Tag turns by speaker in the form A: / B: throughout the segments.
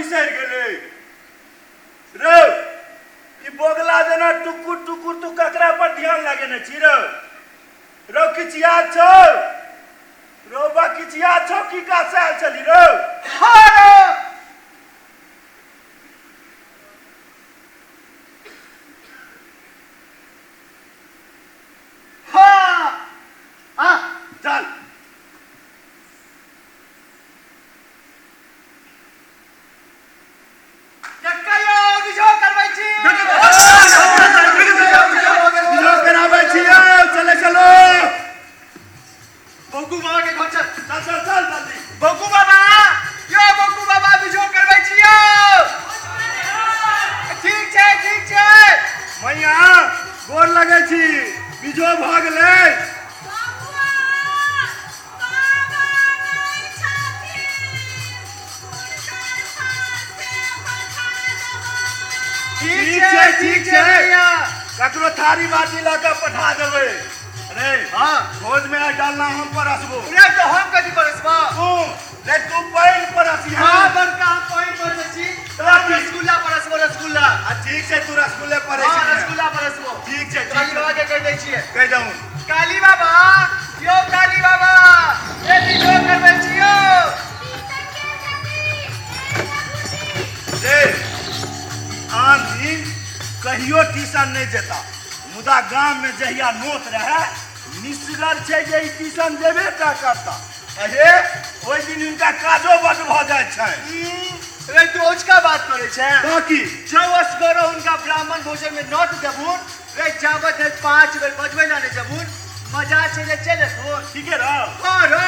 A: बिसर गेले रे ई बोगला देना टुकुर टुकुर तू ककरा पर ध्यान लगेने छी रो किछिया छौ रो बा किछिया छौ की का साल चली रो चल गोर लगे छी बिजो भ गेलै ठीक छै ककरो थारी बाटी ला के पठा देबै रे हां भोज में डालना हम परसबो रे तो हम कथि परसबो तू पाइन परसी हां बड़का हम पाइन परसी तोरा रसगुल्ला परसबो रसगुल्ला ठीक छै तू रसगुल्ले परसी हां रसगुल्ला परसबो ठीक छै काली बाबा के कह दै छियै कह दऊ काली बाबा ए बिजो करबै छियो रे आन दिन कहियो ट्यूशन नहीं जेता मुदा गांव में जहिया नोत रहे निश्चित छै जे ट्यूशन जेबे का करता अहे ओइ दिन उनका काजो बड भ जाय छै रे तू ओजका बात करे छै बाकी जवस गरो उनका ब्राह्मण भोजन में नोत देबुन रे जाबत 5 बेर बजबै ना ने जबुन मजा छै जे चले तो ठीक है रहो हां रो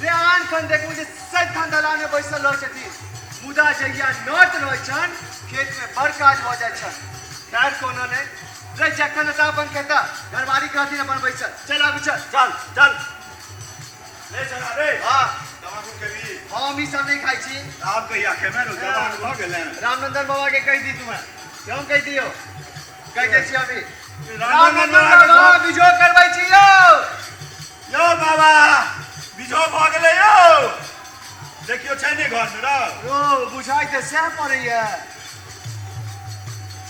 A: रे आन खन देखू जे सद खन दलान में बैसल रह छथि मुदा जहिया नोत रहै छन खेत में बड़ काज हो जाय छन डर कोनो नहीं रे जखन ता अपन कहता घरवाली कहती अपन बैसल चल आगू चल चल ले चला रे हां तमाकू केबी हम ई सब नहीं खाई छी आप कहिया खेमे रो जवान भ गेले रामनंदन बाबा के कह दी तुम्हें क्यों कह दियो कह दे छी अभी रामनंदन बाबा बिजो करबै छी यो बाबा बिजो भ गेले यो देखियो छै ने घर में रो बुझाई त से पड़ैया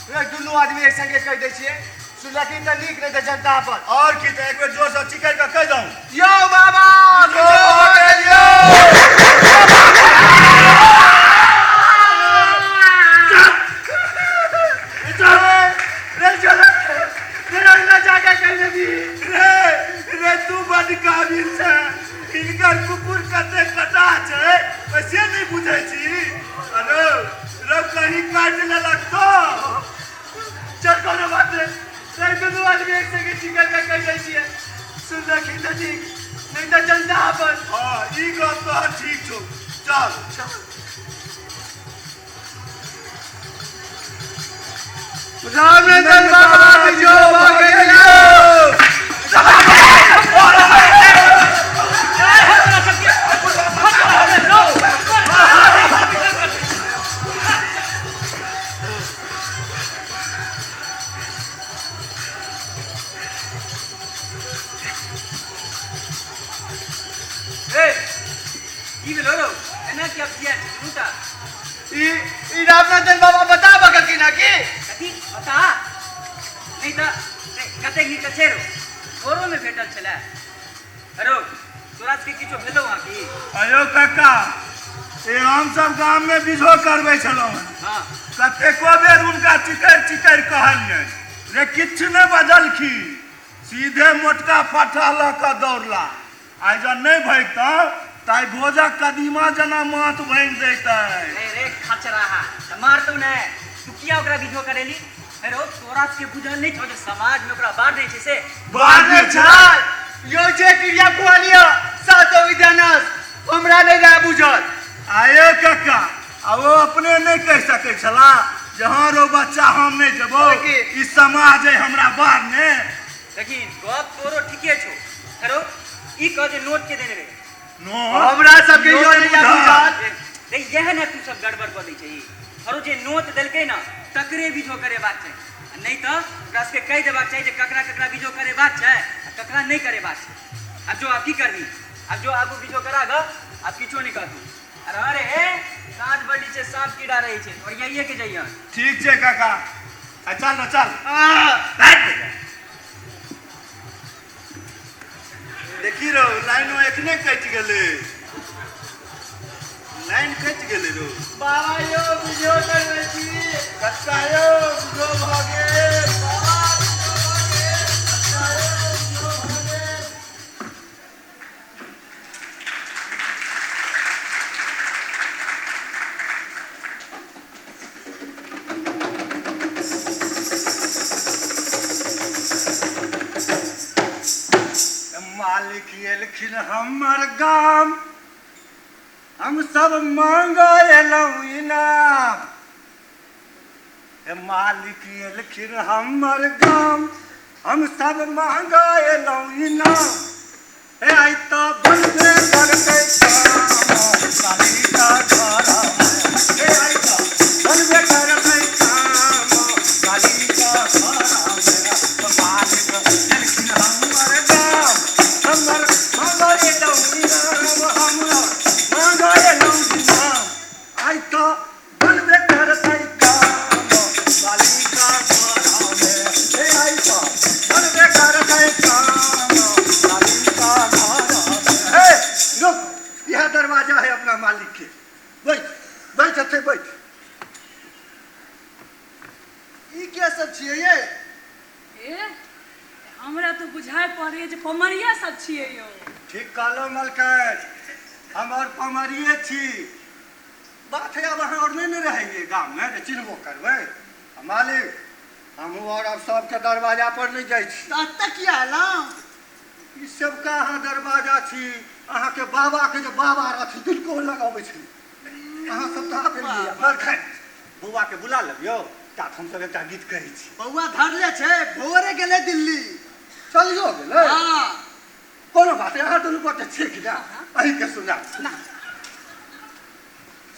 A: रे दुनू आदमी एक संगे कह दै छियै सुलखी त नीक नहीं त जनता पर और की त एक बेर जोर से चिकर के कह दऊं यो बाबा बिजो भ गेलियो रे तू बड़ काबिल छै इनकर कुकुर कते कटा छै वैसे नहीं बुझै छी अरे रे कहीं काट लेलक तो चल कोनो बात नहीं रे दुनू आदमी एक संगे चिकर के कह दै छियै सुन रखी त ठीक नहीं त जनता पर हां ई गप तो ठीक छौ चल रामनंदन बाबा बिजो भ गेलियो रामनंदन बाबा बता बगल की ना की कथी बता नहीं त कते की कछेरो ओरो में भेटल छले अरो तोरास के किछो भेलो आ की अयो काका ए हम सब गांव में बिजो करबै छलो हां कते को बेर उनका चिकर कहलियै रे किछ न बजलखी सीधे मोटका पठा ल क दौड़ला आइ ज नहीं भइता ताई भोजा कदीमा जना मात बन जैतै रे खचराहा मारतौ ने तू किया ओकरा बिजो करेली हेरो तोरा के बुझल नहीं छौ जे समाज में ओकरा बाढ़ नहीं छै से बाढ़ नहीं छै यो जे क्रिया कोलिया सातो विद्यानस हमरा नहीं रह बुझल आये काका आ वो अपने नहीं कह सकै छला जे हां रो बच्चा हम नहीं जेबो ई समाज है हमरा बाढ़ ने लेकिन गप तोरो ठीके छौ हेरो ई कह जे नोट के देने रे नो हमरा सब के यो नहीं बुझल रे यह ना तू सब गड़बड़ कर दै छै हरो जे नोट देलकै ना तकरे बिजो करे बात छै नहीं तो ओकरा से कह देबाक चाहिए जे ककरा ककरा बिजो करे बात छै ककरा नहीं करे बात छै अब जो आप की करबी अब जो आगू बिजो करा ग आप किछो नहीं कहतू अरे साँझ बड़ी से सांप कीड़ा रही है और यही के जाइए।
B: ठीक है काका चल चल देखी रो लाइन एखने कट गेले लाइन कट गेले रो
A: बाबा यो बुझो करबे छी
B: कच्चा यो बुझो भागे बाबा मालिक एलखिन हमर गाम हम सब मांगो एलहुँ इनाम मालिक एलखिन हमर गाम हम सब मांगो एलहुँ इनाम हे आई तो बनबे करतै काम काली का घरा हे आई तो बनबे करतै काम काली का घरा मेरा मालिक एलखिन हमर गाम हमर मांगो एलहुँ इनाम हमरा मांगो एलहुँ इनाम आई तो बनबे करतै काम काली का घरा मेरा हे आई तो बनबे करतै काम काली का घरा मेरा हे रुक यह दरवाजा है अपना मालिक के बैठ बैठ अच्छे बैठ ई क्या सब छिए ये
C: ए हमरा तो बुझाय पड़े जे पमरिया सब छिए यो।
B: ठीक कहलो मलकर हम और पमरिए छी बात है अब अहाँ और नहीं रहेंगे गाँव में तो चिन्हबो करबै मालिक हम और अब सबके दरवाजा पर नहीं जाइ छी
D: तक किया ला
B: ई सब का अहाँ दरवाजा छी अहाँ के बाबा के जो बाबा रहथिन तिनको लगाबै छी अहाँ सब तो आबे लिए मलकर बौआ के बुला लेबियो तात हम सब एकटा गीत कहै छी
D: बउआ धरले छे भोरे गेले दिल्ली
B: चलियो गेलै
D: हां
B: कोनो बात है अहाँ दुनू गोटे छी कि ना अहीं के सुना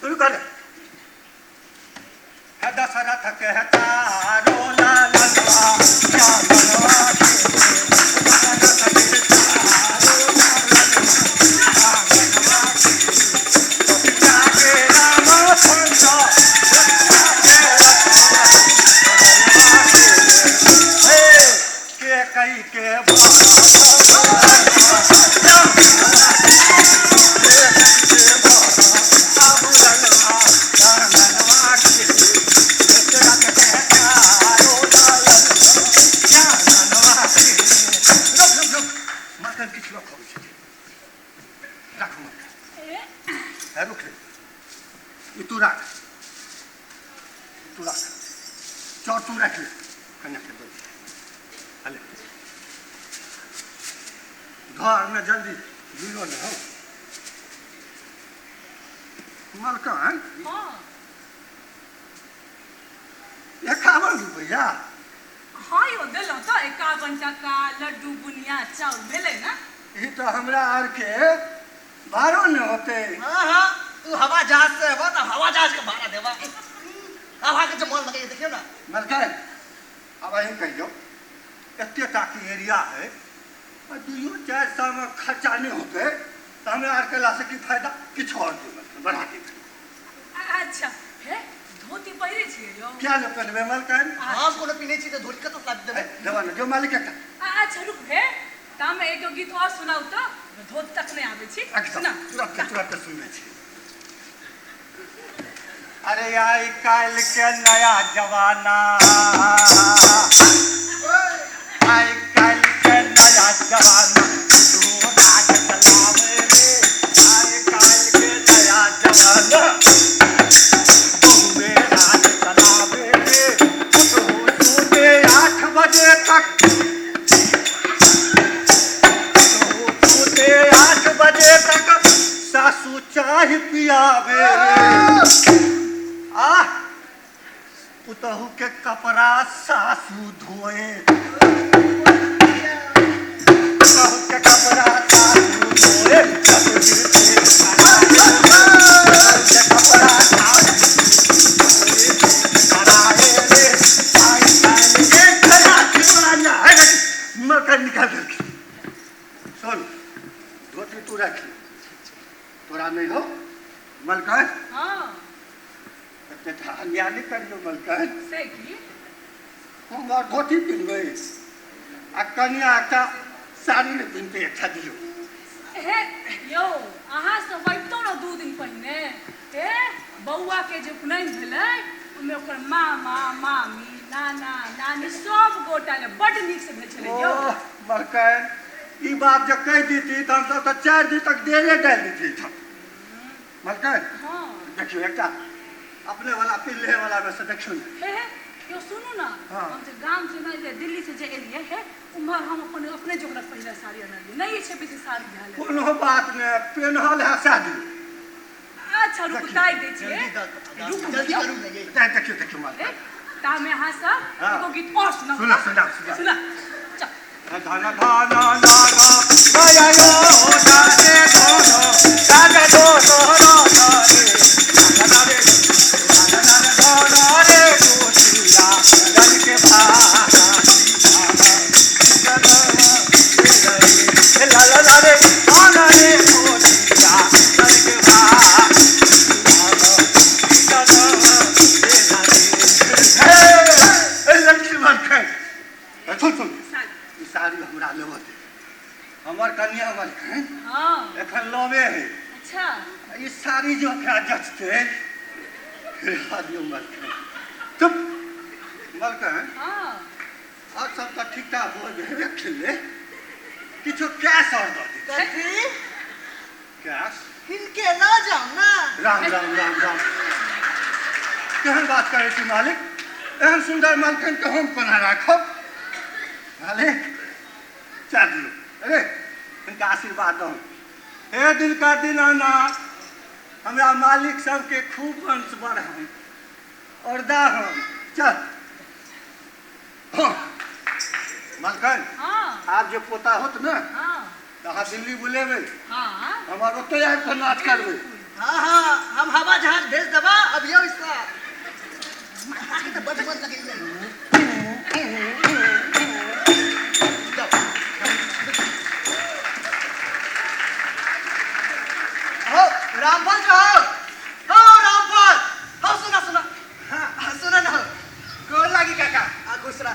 B: शुरू कर है दशरथ के तारो लालवा क्या मनवा कई के घर में जल्दी गिरो न हो मलकन
C: हां
B: 51 रुपया
C: हां यो देलो तो 51 टका लड्डू बुनिया चाउर भेले ना
B: ई तो हमरा आर के भाड़ो न होते
D: हां हां तू हवा जहाज से हो तो हवा जहाज के भाड़ा देबा हवा के जो मोल लगे देखियो ना
B: मलकन अब अहीं कहियो एते टाकी एरिया है दुइयो 400 में खर्चा नहीं होते तो हमें आर के ला से की फायदा किछ और बढ़ा के
C: अच्छा हे धोती पहिरे छिए यो
B: क्या न पहनबे मलकन
D: हम कोनो पिनै छी तो धोती कत लाग देबे
B: जवान जो मालिक का
C: अच्छा रुक हे ता मैं एक गीत और सुनाऊ तो धोत तक नहीं आवे छी सुना
B: तुरंत सुने छी अरे आई काल के नया जमाना आई काल के नया जमाना तू राज चलावे रे आई काल के नया जमाना तू राज चलावे रे तू 8 बजे तक तू 8 बजे तक सासू चाय पियावे रे पुतहू के कपड़ा सासू धोए पुतहू के कपड़ा सासू धोए मकर निकाल सुन धोती तू रख तोरा नहीं हो मलकन
C: हाँ
B: ते अन्याय नहीं करियो मलकन
C: से की
B: हम और धोती पिनबे आ कन्या का साड़ी नहीं पिनते अच्छा दियो
C: हे यो अहाँ से बैठतो न 2 दिन पहिने हे बौआ के जे उपनयन भेलै ओमे ओकर मामा मामी नाना नानी सब गोटा ले बड नीक से भेल छलै यो
B: मलकन ई बात जब कह दी थी तो हम तो 4 दिन तक देरे डाल दी थी मलकन
C: हाँ
B: देखियो एकटा अपने वाला पिल्ले वाला में से देखियो
C: हे यो सुनू ना
B: हाँ।
C: हम जे गाम से ना जे दिल्ली से जे एलिए हे उम्हर हम अपने जोगरक पहिला साड़ी अनलिए नहीं छै बेसी साड़ी भेल
B: कोनो बात ने पेनहल है शादी
C: अच्छा रुक दाई दै छियै
D: जल्दी करू ना ये
B: देखियो देखियो मलकन
C: ता में अहाँ सब
B: हाँ।
C: एगो गीत और सुनाऊ
B: सुना
C: सुना चल
B: धन धन नाना माया यो जाने धनो राजा दो दोहरा रे नाना रे गोसिया रन के भागा ला ला ला रे आना रे गोसिया रन के भागा लक्ष्मण खाए सुन सुन ई साड़ी हमरा लेबो दे हमर कन्या हमर खाए
C: हाँ
B: एखन लवे है
C: अच्छा
B: ई साड़ी जो क्या जचते आदियो मत चुप मलकन
C: हाँ
B: और सब तो ठीक ठाक हो गए खेले किछो कैश और दो दे
D: कथी
B: कैश
D: इनके ना जाओ ना
B: राम राम राम राम केहन बात करे छी मालिक एहन सुंदर मलकन के हम कोना राखब मालिक चादू अरे इनका आशीर्वाद दो हे दिल का दीनाना हमरा मालिक सबके खूब वंश बढ़ान और दाहन चल हाँ मलकन
C: हाँ
B: आप जो पोता होत ना
C: हाँ
B: तो अहाँ दिल्ली बुलेबे
C: हाँ
B: हमार ओते आबि कऽ नाच करबै
D: हाँ हाँ हम हवा जहाज भेज देबा अब यो इसका आगे तो बड़ मत लगे हो रामपाल हो रामपाल हो सुना सुना हाँ सुना ना
B: गोर लागी काका
D: आ गुसरा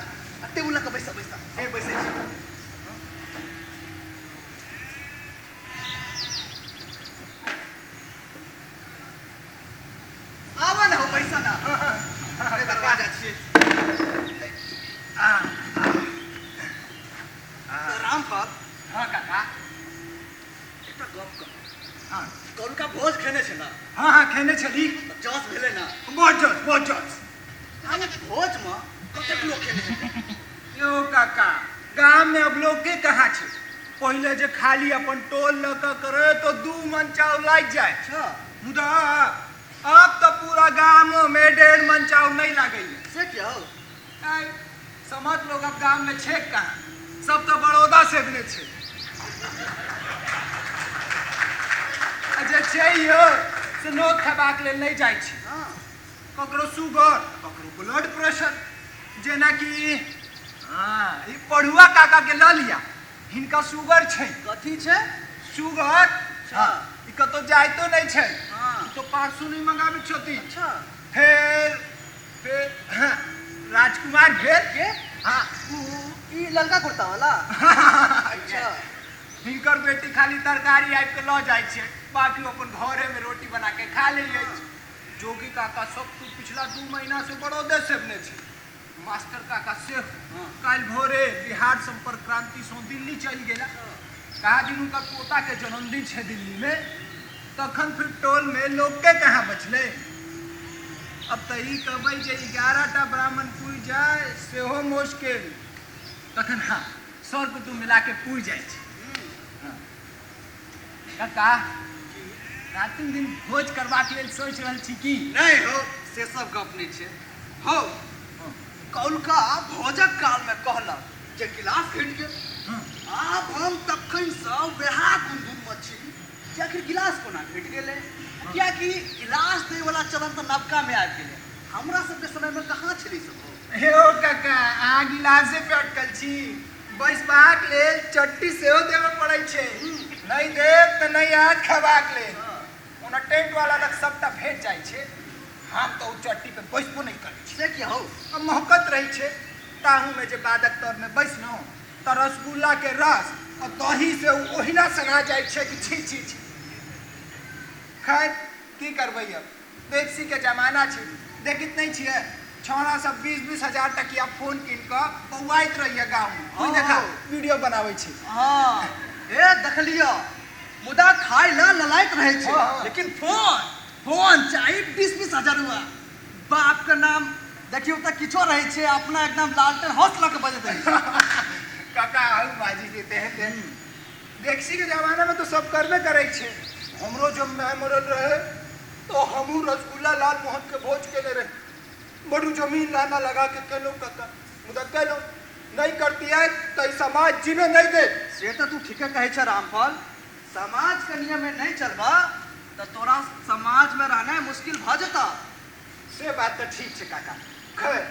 D: टेबुल का पैसा पैसा ए पैसे आवा ना हो पैसा ना अरे बता जा छी रामपाल
B: हाँ काका
D: एकटा गप कर हाँ कौन का भोज खेने छे ना
B: हाँ हाँ खेने छली
D: जस भेले ना
B: बहुत जोश
D: हम भोज में कतेक लोग खेने छे
B: यो काका गांव में अब लोग के कहाँ छे पहले जे खाली अपन टोल ल के करे तो 2 मन चाव लाग जाए
D: अच्छा
B: मुदा अब तो पूरा गांव में 1.5 मन चाव नहीं लागे
D: से क्या हो
B: समझ लोग अब गांव में छे कहाँ सब तो बड़ौदा से देने छे जे छै यो से नोत खेबाक लेल नहीं जाइ छी
D: हाँ
B: ककरो शुगर ककरो ब्लड प्रेशर जेना कि हाँ ई पढ़ुआ काका के ल लिया हिनका शुगर छै
D: कथी छे
B: शुगर
D: अच्छा
B: ई कतो जाइतो नहीं छै
D: हाँ
B: तो पार्सू नहीं मंगाबे छथि
D: अच्छा
B: फिर हाँ, राजकुमार भेल
D: के
B: हाँ
D: ई ललका कुर्ता वाला अच्छा
B: हिनकर बेटी खाली तरकारी आबि के ल जाइ छै बाकी अपन घरे में रोटी बना के खा ले छै जोगी काका सब कुछ पिछला 2 महीना से बड़ौदे से बने छै मास्टर काका से कल भोरे बिहार संपर्क क्रांति सो दिल्ली चल गेला कहा दिन उनका पोता के जन्मदिन है दिल्ली में तखन फिर टोल में लोग के कहाँ बचले अब तो ई कहबै जे 11टा ब्राह्मण पूज जाए सेहो मुश्किल तखन हाँ 100 कुटुम मिला के पूज जाए छै काका रातिम दिन भोज करबाक लेल सोच रहल छी की
D: नहीं हो से सब गप नहीं छे हो कौलका भोजक काल में कहला जे गिलास घट गेल आब हम तखन से वेहा गुनगुन में छी कि आखिर गिलास कोना घट गेले कियाकि गिलास दे वाला चलन तो नवका में आबि गेले हमरा सबके समय में कहाँ छली सब
B: हे ओ काका अहाँ गिलासे पे अटकल छी बैसबाक लेल चट्टी सेहो देवे पड़ै छै नहीं देव तो नहीं आज खबाक लेल ओना टेंट वाला लग सबटा भेट जाइ छै। हम तो चट्टी पे बैसबो नहीं करै छी।
D: से क्या हो?
B: अब महकत रही छै ताहू में जे बादक तर में बैसनो त रसगुल्ला के रस और दही से ओहिना सना जाइ छै कि छी छी छी। खैर की करबै अब, टैक्सी के जमाना छै। देखित नहीं छियै छौड़ा सब 20-20 हजार टकिया फोन कीन क बौआइत रहिए गाँव में। कोई देखा वीडियो बनाबै छै।
D: हाँ ए देखलियो मुदा खाई ला ललाइत रहे छे,
B: हाँ।
D: लेकिन फोन चाहिए 20-20 हजार रुपया। बाप का नाम देखियो त किछो रहे छे, अपना एकदम लालटेन हौसला के बजत रहे।
B: काका आउ बाजी देते हैं। टैक्सी के जमाना में तो सब करबे करे छे। हमरो जब मैं मरल रहे तो हमू रसगुल्ला लाल मोहन के भोज के रहे। बड़ू जमीन लाना लगा के केलो काका, मुदा केलो नहीं करती है तो समाज जीने नहीं दे।
D: से तो तू ठीक कहे छे रामफल, समाज के नियम में नहीं चलबा तो तोरा समाज में रहना मुश्किल भ जता।
B: से बात तो ठीक है काका। खैर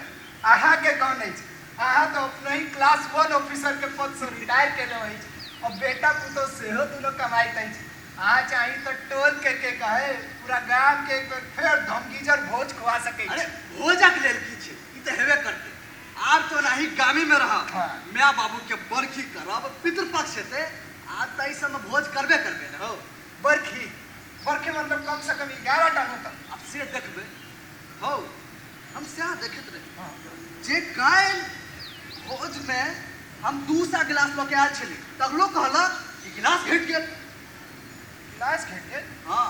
B: अहाँ के कौन नहीं छे, अहाँ तो अपने ही क्लास 1 ऑफिसर के पद से रिटायर के रही और बेटा पुतो सेहो दुनो कमाई तई छे। अहाँ चाहिए तो टोल के कहे पूरा गांव के फिर धमगीजर भोज खुआ सके।
D: अरे भोजक लेल की छे, ई त हेबे करते। आब तो नाही गामी में रह,
B: हाँ।
D: माँ बाबू के बरखी करब, पितृपक्ष हेते, आज त ई सब में भोज करबे न हो।
B: बरखी मतलब कम से कम 11 टन होता।
D: अब से देखबे हो, हम से देखत रहे जे काल भोज में हम 200 गिलास लेके आयल छली, तगलो कहला कि गिलास घट गेल।
B: गिलास खेल के
D: हाँ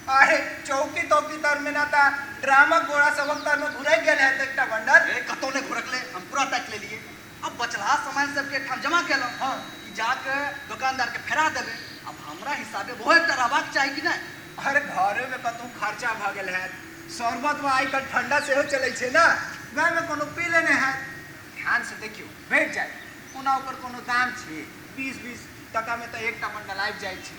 B: अरे चौकी तौकी तर में ना था ड्रामा गोड़ा सबक तर में घुरे गेल है एकटा बंडल।
D: ए कतो ने घुरकले, हम पूरा तक ले लिए। अब बचला सामान सबके ठाम जमा केलो,
B: हाँ।
D: कि जाके दुकानदार के फेरा देबे। अब हमरा हिसाबे वो एक रहबाक चाहिए कि नहीं।
B: अरे घरे में कतू खर्चा भ गेल है, शरबत में आजकल ठंडा सेहो चले छे ना, घर में कोनो पी लेने है। ध्यान से देखियो भेट जाए, ओना ओकर कोनो दाम छे। 20-20 टका में तो एकटा बंडल आबि जाए छे।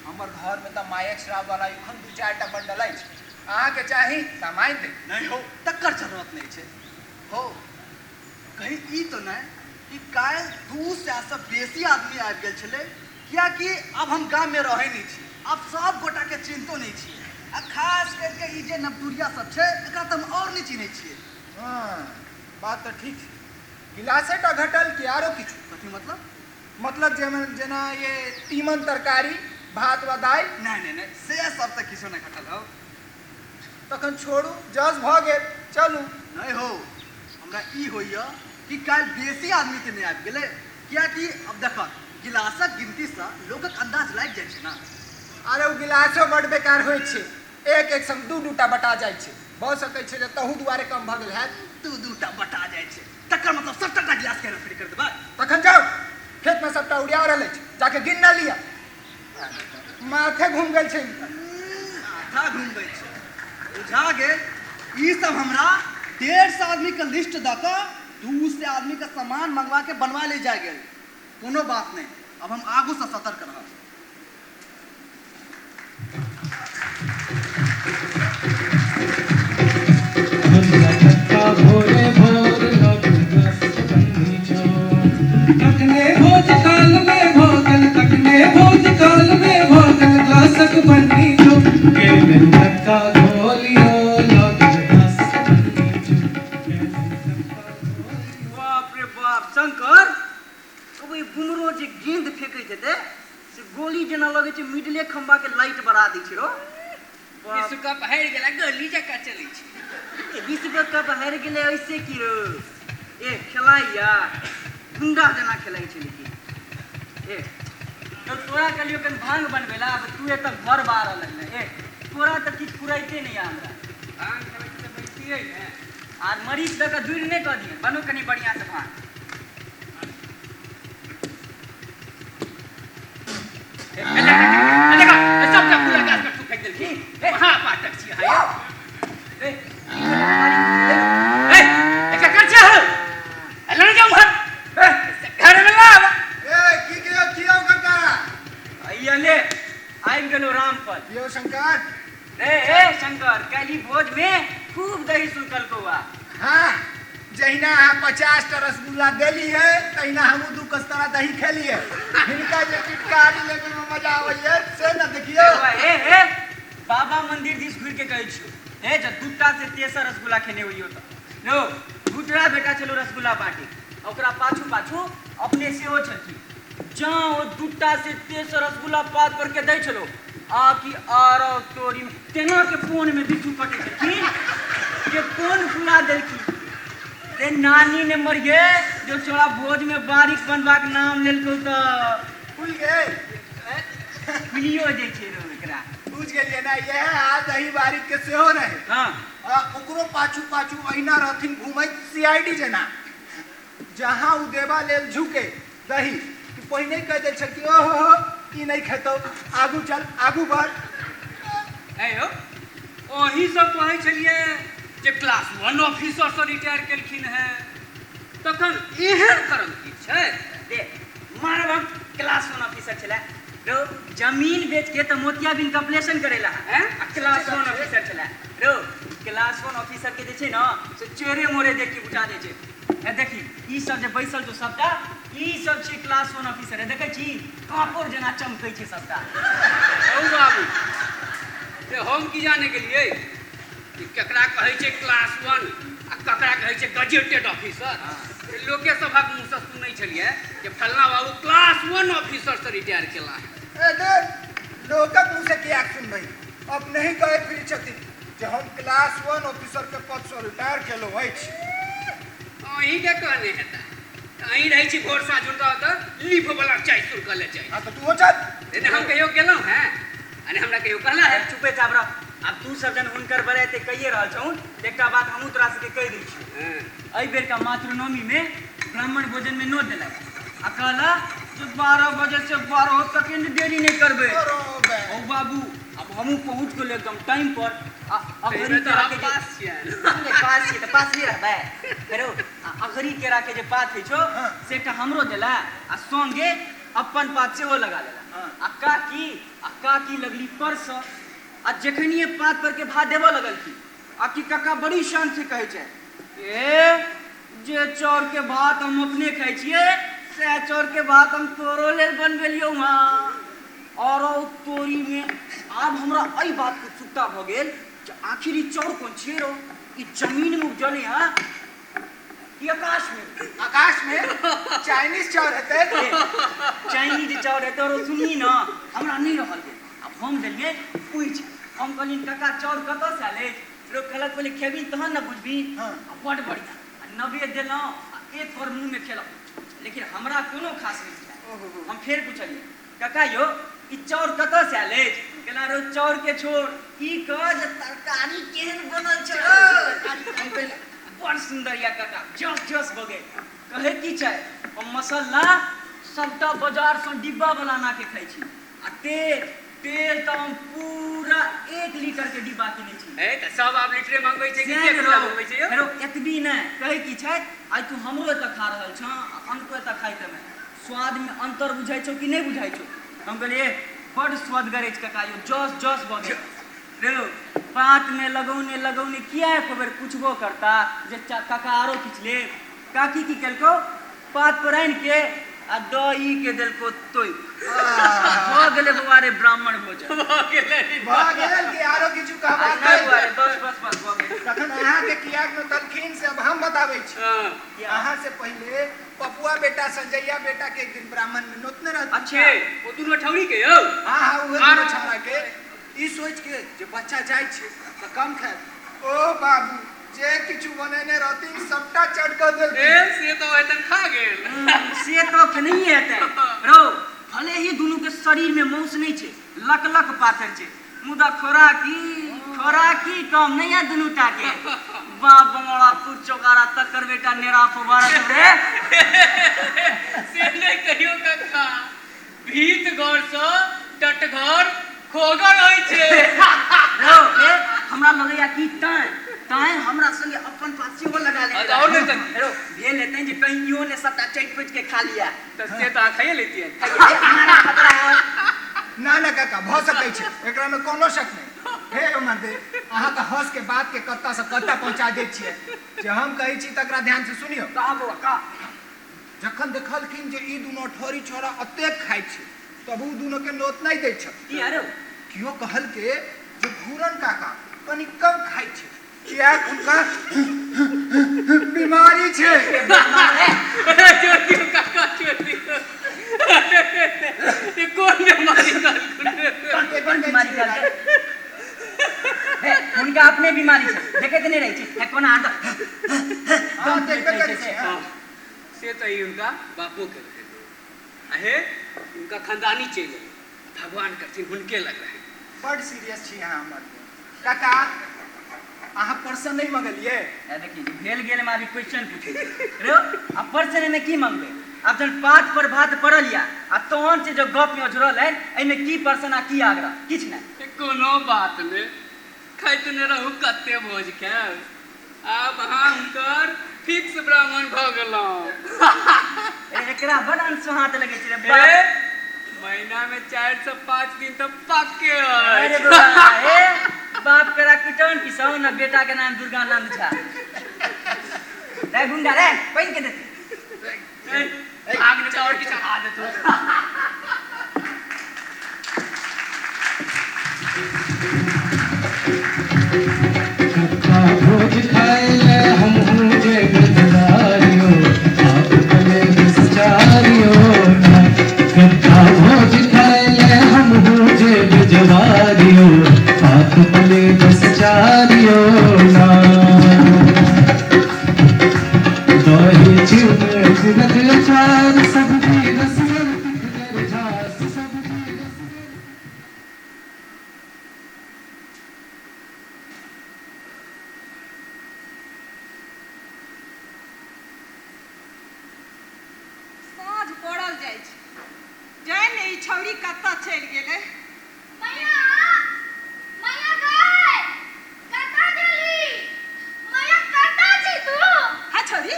B: हमर घर में तो मायक शराब वाला एखन 2-4 टा बंडल अछि। अहाँ के चाही सामान दे
D: नहीं हो तक्कर जरूरत नहीं छे हो। कहीं ई तो नहीं कि काल 200 से बेसी आदमी आबि गेल छले, किया कि अब हम गांव में रहे नहीं छी। अब सब गोटा के चिन्हतो नहीं छी, आ खास करके ई जे नवटुरिया सब छे एकरा त हम और नहीं चिन्है छियै।
B: हाँ बात तो ठीक है। गिलासे टा घटल कि आरो किछु?
D: कथी
B: मतलब जेना ये तीमन तरकारी भात व दाल
D: नहीं से सब तक किछो नहीं घटल हो।
B: तखन छोड़ू जस भ गेल चलू।
D: नहीं हो, हमरा ई होइया कि काल बेसी आदमी के नहीं आबि गेले, किया कि अब देख गिलासक गिनती से लोगक अंदाज लाग जाय छे ना।
B: अरे वो गिलासो बड़ बेकार होइ छे, एक संग 2-2 टा बटा जाइ छे। भ सकै छे जे तहू दुआरे कम भ गेल हैत।
D: 2-2 टा बटा जाय छे, तकर मतलब 70 टा गिलास के फ्री कर देबा।
B: तखन जाओ खेत में सबटा उड़िया रहल छे, जाके गिन ना लिया। माथे घूम गेल छे,
D: माथा घूम गई छे। बुझा गेल ई सब हमरा 150 आदमी का लिस्ट द के 200 आदमी का सामान मंगवा के बनवा ले जाए गेल। कोनो बात नहीं, अब हम आगू से सतर्क रहब।
E: भोरे भोर तकने भोज काल में भोगल, तकने भोज काल में भोगल ग्लासक बन्नी जो केले धक्का घोलियो लगल दस बन्नी जो।
A: बाप रे बाप शंकर, कभी बुमरो जे गेंद फेंकै हेते से गोली जेना लगे छै मिडले खंबा के लाइट बढ़ा दै छै रो।
F: विश्वकप हारि गेला, गोली जकाँ चलै छै।
A: विश्वकप हारि गेलै ऐसे की रो? ए खेलाइया गुंडा जेना खेलै छै। लेकिन ए तो तोरा कहलियो कन भांग बनबेला, अब तू एत घर बाहर लगले। ए तोरा त किछ फुराइते नहीं हमरा।
F: भांग खेलै छै त बैठियै ने।
A: आर मरीच द के दूर नहीं कह दिए, बनो कनी बढ़िया से भांग।
F: सबटा पूरा गाछ पर तू फेंक देलखिन। ए हाँ पाटक छी हाय।
A: ए
F: एकरा कर छै हो। अल्लाह जाऊ घर। घर में ला।
B: ए की कियो काका?
A: आइया ले आइम गेलो रामपल।
B: यो शंकर।
A: ए शंकर, काली भोज में खूब दही सुनकल कौआ।
B: हाँ जहिना अहाँ 50 टा रसगुल्ला देली है तहिना हमू 2 कस्तरा दही खेली है। हिनका जे पिटकारी लेने में मजा आवे से न देखियो।
A: ए बाबा मंदिर दिस घुर के कहै छियो हे जे दूटा से तेसर रसगुल्ला खेने होइयो त लो गुटरा बेटा चलो रसगुल्ला बाटे ओकरा पाछू पाछू अपने सेहो छलखिन जँ ओ दूटा से तेसर रसगुल्ला पात पर के दै छलो आ कि आरो तोरी तेना के फोन में बिच्छू कटे छलखिन के कोन फुला देलखिन रे नानी ने मर गे जो छोड़ा भोज में बारिक बनबाक नाम लेलको त
D: खुल गए
A: मिलियो जे छै रो एकरा
D: बुझ गेलिए ना ये आ दही बारिक के सेहो रहे
A: हां
D: ओकरो पाछू पाछू अहिना रहथिन घुमैत सीआईडी जना जहां उ देवा लेल झुके दही कि पहिने कह दे छै कि ओहो ई नहीं खेतो आगू चल आगू बढ़
F: है हो ओही सब कहै छलिए जे क्लास 1 ऑफिसर से रिटायर केलखिन है तखन एहन करम की छै
A: दे मारब हम क्लास 1 ऑफिसर छला रो जमीन बेच के त मोतिया बिन कंप्लेशन करेला हैं क्लास 1 ऑफिसर छला रो क्लास 1 ऑफिसर के जे छै ना से चेहरे मोरे देख के बुझा दे छै ए देखी ई सब जे बैसल जो सबटा ई सब छै क्लास 1 ऑफिसर है देखै छी कापोर जना चमकै छै सबटा
F: ओ बाबू से हम की जाने गेलिए कि केकरा कहै छै क्लास 1 आ ककरा कहै छै गजेटेड ऑफिसर लोके सभक मुँह से सुनै छलिए कि फलना बाबू क्लास 1 ऑफिसर से रिटायर केला है
D: ए दे लोकक मुंह से क्या सुनबै अब नहीं कहे फिर छथिन जे हम क्लास 1 ऑफिसर के पद से रिटायर केलो अछि
F: अहीं के कहने हेता अहीं रहै छी भोर साँझ हुनका ओतऽ लीफ वाला चाय सुर कर ले चाय
D: हां तो तू चल
F: ने हम कहियो गेलौं हैं अने हमरा कहियो कहला है
A: चुपे चाप रह अब तू सब जन हुनकर बराते कहिए रहल छौ एकटा बात हमहू तोरा से कहि दै छी एहि बेर का मातृनवमी में ब्राह्मण भोजन में नोट देलक आ कहला जे 12 बजे से 12 तक देरी नहीं करबे ओ बाबू अब हमहू पहुंच गेल एकदम टाइम पर अघरी के राखे
F: पास छियै
A: पास छी त पास ही रहबे फेरो अघरी के राखे जे बात होइ छो से एकटा हमरो देला आ संगे अपन पात सेहो लगा लेला आ काकी लगली परस आ जखनिए पात पर के भात देबो लगल की आ की काका बड़ी शान से कहे छै ए जे चौर के भात हम अपने खाइ छिए से चौर के भात हम तोरो लेल बनबेलियो हां और तोरी में आब हमरा एई बात के उत्सुकता भ गेल जे आखिर ई चौर कोन छिए रो ई जमीन में उपजले हां कि आकाश में चाइनीज चौर हेतै चाइनीज चौर हेतै रो सुनी न हमरा नहीं रहल गेल अब हम देलिए पूछ हम कहलिन काका चौर कतऽ से आले रो कहलक पहले खेबी तहन न बुझबी बड़ बढ़िया नबे देलौं एक और मुंह में खेलौं लेकिन हमरा कोनो खास नहीं छै हम फेर पूछलिए काका यो ई चौर कतऽ से आले कहला रो चौर के छोड़ ई कह जे तरकारी केहन बनल छै हम कहले बड़ सुंदर या काका जस बगे कहे की छै हम मसाला सबटा बाजार से डिब्बा वाला ना के खाइ छी आ तेल तो हम पूरा 1 लीटर के डिब्बा किने छी
F: ए त सब आप लीटर मंगबै छै कि किलो मंगबै छै यो
A: हेरो एतबी नै कहे की छै आइ तू हमरो त खा रहल छ हमको त खाइ तमे स्वाद में अंतर बुझाइ छौ कि नहीं बुझाइ छौ हम कहलिए बड़ स्वदगर अछि काका यो जस बगे रे पात में लगौने किया एको बेर पूछबो करता जे काका आरो किछ ले काकी की केलको पात पर आनि के आ दही के देलको तोय हो गेले बुआरे ब्राह्मण भोजन
D: भ गेल कि आरो किछु कहबा
A: नहीं बुआरे बस हो गेल
D: तखन अहाँ के कियाक न तलखीन से अब हम बताबै छी अहाँ से पहले पपुआ बेटा संजैया बेटा के एक दिन ब्राह्मण में नोतने रहथिन
F: अच्छे ओ दुनो ठौरी के यौ
D: हां उहे दुनो छौरा के ई सोच के जे बच्चा जाय छै त कम खाए ओ बाबू जे किछु बनेने रहती सबटा चट कर देलती
F: ए से तो एतन खा गेल
A: से तो नहीं हेतै रो भले ही दुनू के शरीर में मांस नहीं छै लक पाथर छै मुदा खोराकी कम नहीं है दुनू टा के बाप बंगड़ा तू चोकारा तकर बेटा नेरा फुबारा रे
F: से नहीं कहियो काका भीत घर से टटघर खोगर होय छै
A: रो हमरा लगैया कि ताई हमरा संगे अपन पास सेहो लगा ले
F: और नहीं तन
A: हेरो ये लेते हैं जे कहीं इहो ने सबटा चट पच के खा लिया
F: तो से तो खाइए लेती है
A: हमारा खतरा है
D: ना काका भ सकै छै एकरा में कोनो शक नहीं हे मर्दे अहाँ के हंस के बात के कत्ता से कत्ता पहुंचा दै छियै जे हम कहै छी तकरा ध्यान से सुनियो
A: का बो का
D: जखन देखलखिन जे ई दुनो ठोरी छोरा अतेक खाइ छै तब उ दुनो के नोत नहीं दै छ
A: की अरे
D: कियो कहल के जो घूरन काका कनी कम खाई छे
B: किया उनका बीमारी छे
F: छोड़ दियो काका, छोड़ दियो। ये कौन बीमारी काल
A: कौन बीमारी कर उनका अपने बीमारी छे देखे तो नहीं रही छे कोन आद
D: हां देखबे करे छे
F: से तो ही उनका बापू के रहे आहे उनका खानदानी चल भगवान करथिन हुनके लग रहे
D: बड़ सीरियस छी यहां हमर काका आहा पर्सन नहीं मंगलिए
A: देखी भेल गेल में अभी क्वेश्चन पूछे रे अब पर्सन में की मांगबे अब जन पाठ पर भात पड़ल या आ तोहन से जो गप में जुड़ल है एमे की पर्सन आ की आग्रह किछ नहीं
F: कोनो बात ने खाइत ने रहू कते भोज के अब हाँ हुनकर फिक्स ब्राह्मण भ गेलौ
A: एकरा बड़ अनसुहात लगे छै रे
F: ए, महीना में 4 से 5 दिन तो पक्के
A: अरे
F: है
A: बाबा ए बाप करा किटन किसौ न बेटा के नाम दुर्गानंद झा रे गुंडा रे पैन के देते
F: आग ने और की चढ़ा दे तू
E: कक्का भोज खाए हम जे गजदारियो आप भले सचारियो ना कक्का भोज खाए हम जे गजदारियो आप भले सचारियो ना दही चिड़े सिरत चार सब्जी रसगर तिखगर झास सब्जी रसगर
C: साँझ पड़ल जाइ छै जाने ई छौरी कत्ता चलि गेलै
G: मैया मैया गए कता गेली मैया कता छी तू
C: हा छौरी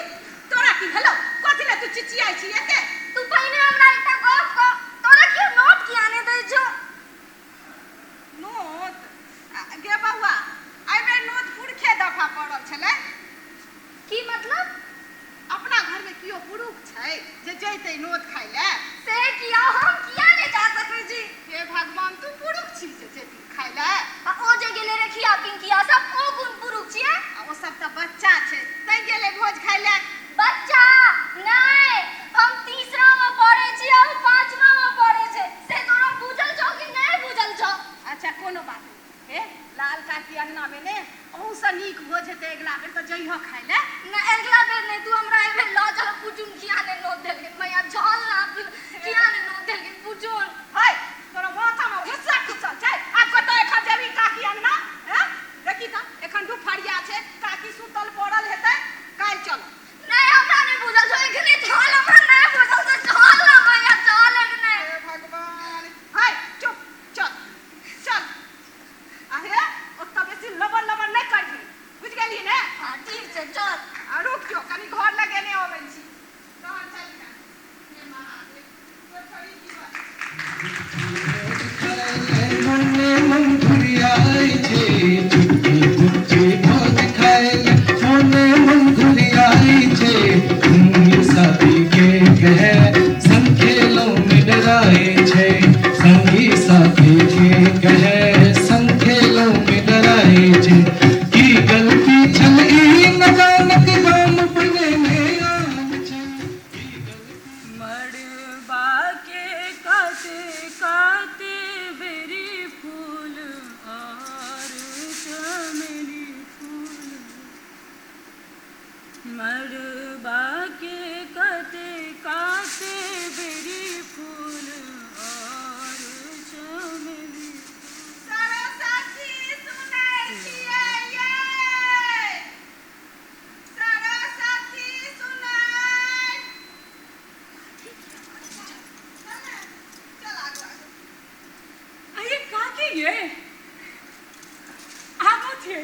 C: तोरा की भेलौ कथि ले तू चिचियाइ छी एते
G: तू पहिने हमरा एकटा गप कह तोरा के नोट किया ने दै छौ
C: नोट गे बौआ आइ बेर नोट पुरखे दफा पड़ल छलै
G: की मतलब
C: अपना घर में कियो पुरुष छै जे जैतै नोट खाइ ले
G: से किया हम किया ने जा सकै छी
C: हे भगवान तू पुरुष छी जे जैतै खाइ ले
G: आ ओ जे गेले रे खिया पिंकिया सब ओ गुण पुरुष छिए
C: आ ओ सब त बच्चा छै तै गेलै भोज खाइ ले
G: बच्चा नहीं हम तीसरा में पढ़े छी और पांचवा में पढ़े छै से तोरा बुझल छौ कि नहीं बुझल छौ
C: अच्छा कोनो बात नहीं हे लाल काकी अंगना में ने ओहू से नीक भोज हेतै अगला बेर त जइहो खाइ ले
G: ना अगला बेर नहीं तू हमरा एबे ल चल पूछून किया ने नोट देलके मैया झल ना किया ने नोट देलके पूछून
C: हाय तोरा माथा में घुस्सा घुसल छै आ कतौ एखन जेबी काकी अंगना हैं देखी त एखन दुपहरिया छै काकी सुतल पड़ल हेतै काल्हि चल
G: नहीं हमरा नहीं बुझल छौ एखने झल हमरा नहीं बुझल छौ झल ना मैया झल एक नहीं
C: हे भगवान हाय चुप चल चल अरे ओत्ता बेसी लबर लबर नहीं करही बुझ गेली ने
G: हां ठीक छै चल
C: आ रुक जो कनी घर लगे ने अबै छी तहन चल जा हे महादेव तो खड़ी की बात
E: मने मन घुरियाई छे चुपके चुपके भोज खाए मने मन घुरियाई छे संगी साथी के कहे संग खेलों में डराए छे संगी साथी के कहे संग खेलों में डराए छे की गलती छल ई न जानक गाम बने में आम छे की गलती
C: मड़बा के काते काते बेरी फूल और चमेली फूल मड़बा के काते काते बेरी फूल और चमेली सरस्वती सुनै छियै ये सरस्वती सुनै अरे काकी ये आगो थे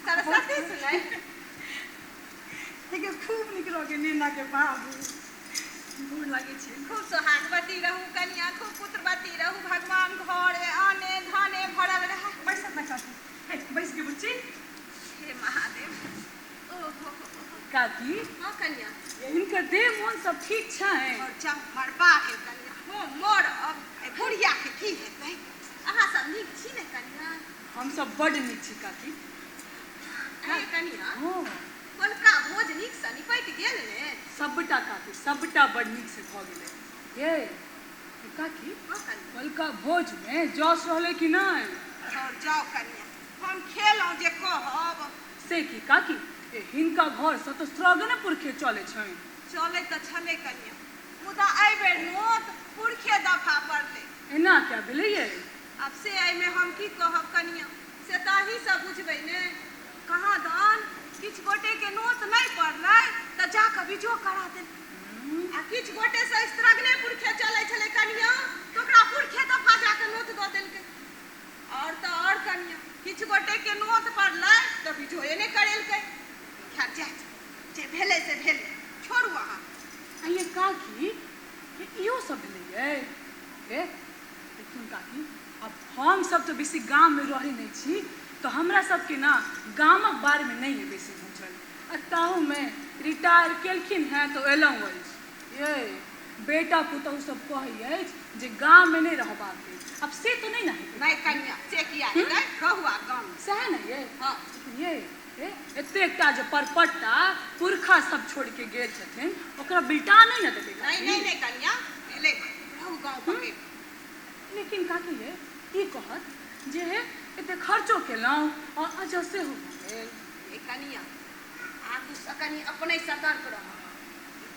C: सरस्वती सुनाई लेकिन खूब निक लगे नीना के बाबू गोर लगे छे खूब सोहागवती रहू कन्या खूब पुत्रवती रहू भगवान घर आने धाने भरल रहे बैस ना काकी हे बैस के बुच्ची हे महादेव ओ हो काकी हां कन्या यही हिनकर देह मन सब ठीक छै?
H: और जब मरबा के कन्या हो मरब ए बुढ़िया के की हेतै? अहाँ सब नीक छी ने कन्या?
C: हम सब बड नीक छी काकी।
H: ए कन्या
C: हाँ
H: कोलका भोज नीक से निपट गेल ने?
C: सबटा काकी सबटा बड नीक से भ गेलै। ये काकी
H: हाँ कन्या
C: कलका भोज में जस रहले कि नहीं?
H: और जाओ कन्या हम खेलौं जे कहब।
C: से की काकी हिनका घर से तो स्त्रगने पुरखे चले छै।
H: चले तो छले कन्या मुदा आई बेर नोत पुरखे दफा पड़ले।
C: एना क्या भेलै ये?
H: अब से आई में हम की कहब कन्या से ताही सब बुझबै ने। कहाँ दान किछ गोटे के नोत नहीं पड़लै त जाके बिजो करा दे। आ किछ गोटे से स्त्रगने पुरखे चले छले कन्या तो ओकरा पुरखे दफा जाके नोत द देलकै। और तो और कन्या किछ गोटे के नोत पड़लै त बिजोए ने करेलकै। खैर जा जे भेले से भेले छोड़ू अहाँ।
C: ये काकी इहो सब भेलै ये? देखिन काकी अब हम सब तो बेसी गांव में रहे नहीं छी तो हमरा सबके ना गामक बारे में नहीं है बेसी बुझल। आ ताहू में रिटायर केलखिन हैं तो एलहुँ अछि। ये बेटा पुतहु सब कहै अछि जे गाँव में नहीं रहबाक अछि। अब से तो नहीं ना हेतै।
H: नहीं कन्या से किया हेतै रहुआ गाम।
C: सह ना ये?
H: हाँ
C: ये एतेकटा जे परपट्टा पुरखा सब छोड़ के गेल छथिन ओकरा बिल्टा नहीं ना देबै?
H: नहीं नहीं नहीं कन्या ले रहू गाँव पके।
C: लेकिन काकी ये ई कहत जे है एते खर्चो केलहुँ और अजसे हो गेल।
H: ए कन्या आगू से कनी अपने सतर्क रह।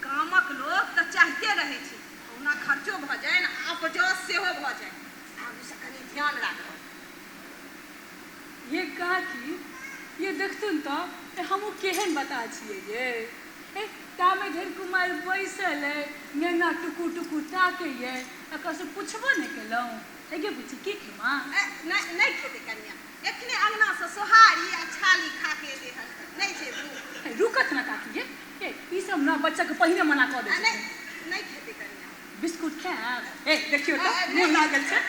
H: गामक लोग तो चाहते रहे छै ओना खर्चो भ जाए ना अपजस सेहो भ जाए। आगू से कनी ध्यान राखब।
C: ये काकी ये देखथुन तो हमहूँ केहन बता छियै ये? तामे धरि कुमार बैसल है नेना टुकु टुकु ताके ये एकर से पूछबो नहीं केलहुँ। हे बुच्ची की खेमा?
H: नहीं खेते कन्या एखने अंगना से सोहारी आ छाली खा के एले हन नहीं छै भूख।
C: रुकत ना काकी ये ई सब ना बच्चा के पहिने मना कऽ दै छै।
H: नहीं नहीं खेते कन्या
C: बिस्कुट खाएब? देखियो तो मुँह लागल छै।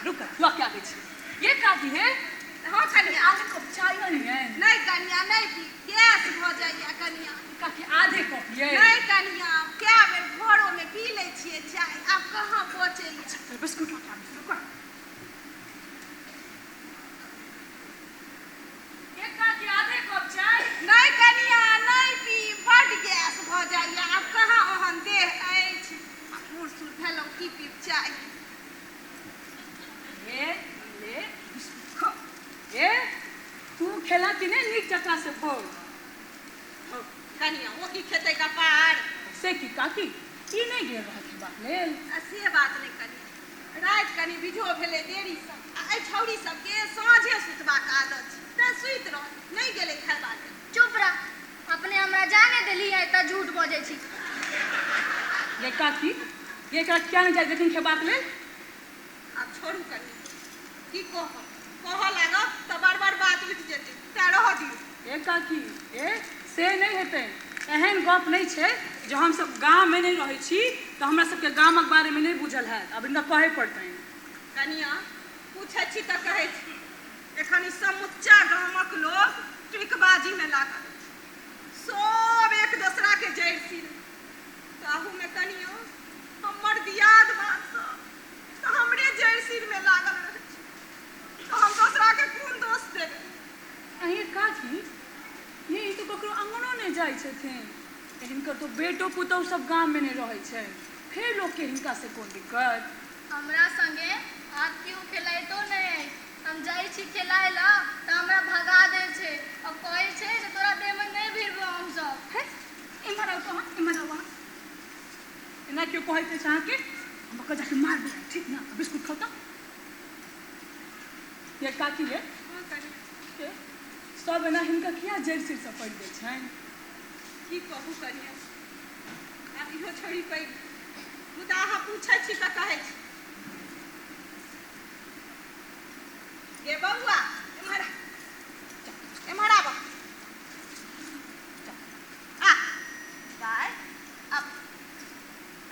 C: रुकत लऽ के आबै छी। ये काकी है
H: हाँ कन्या
C: आधे कप चाय नहीं है?
H: नहीं कन्या नहीं पी गैस भ जाइए कन्या।
C: काकी आधे कप ये?
H: नहीं कन्या क्या बेर घरों में पी ले छिए चाय अब कहाँ पहुँचे।
C: बिस्कुट लऽ के आबै छी। रुकत ये काकी आधे कप चाय?
H: नहीं कन्या नहीं पी बड गैस भ जाइए अब कहाँ ओहन देह अछि। बूढ़ सूढ़ भेलहुँ की पीब चाय।
C: ये ले बिस्कुट खा। ये तू खेला कि नहीं नीक जकाँ से बोल।
H: कन्या वो की खेते का पार
C: से की काकी ई नहीं गेल रह खेबाक लेल?
H: से बात नहीं कन्या रात कनी बिजो भेले देरी से आई छौरी सबके साँझे सुतबाक आदत छै त सुइत रह नहीं गेले खेबा लेल।
G: चुप रह अपने हमरा जाने देली है त झूठ बजै छी।
C: ये काकी ये एकरा क्या नहीं जाय देथिन खेबाक लेल?
H: अब छोड़ू कन्या की कह लागब त बार बार बात उठ जेतै त रह दियौ।
C: ये काकी ये से नहीं हेतै। एहन गप नहीं छै जो हम सब गाँव में नहीं रहे छी तो हमरा सबके गामक बारे में नहीं बुझल है। अब इनका कहे पड़तै।
H: कन्या पूछै छी त कहै छी एखन समुच्चा गामक लोग ट्रिकबाजी में लागल सब एक दूसरा के जड़ सिर ताहू में कनिया हमर दियाद बात सब तो हमरे जड़ सिर में लागल रहे तो हम दूसरा के कोन दोष देबै?
C: अहीं काकी ये तो ककरो अंगनो नहीं जाय छथिन। हिनकर तो बेटो पुतहु सब गाँव में नहीं रहे छै फिर लोग के हिनका से कोन दिक्कत?
G: हमरा संगे आप क्यों खेलाइतो नहीं? हम जाई छी खेलाय ला त हमरा भगा दे छै और कहै छै जे तोरा देह में नहीं भिड़बो हम सब।
C: है इमर आओ कहाँ इमर आओ वहाँ एना क्यों कहै छै अहाँ के? हम ओकर जाके मार दे ठीक ना? बिस्कुट खाओ तो। ये काकी है के सब एना हिनका किया जड़ सिर से पड़ गेल छनि?
H: की कहू कनिया आब इहो छोड़ी पैघ मुदा अहाँ पूछै छी त कहै छी। ये बउआ एम्हर आब आ गाय अब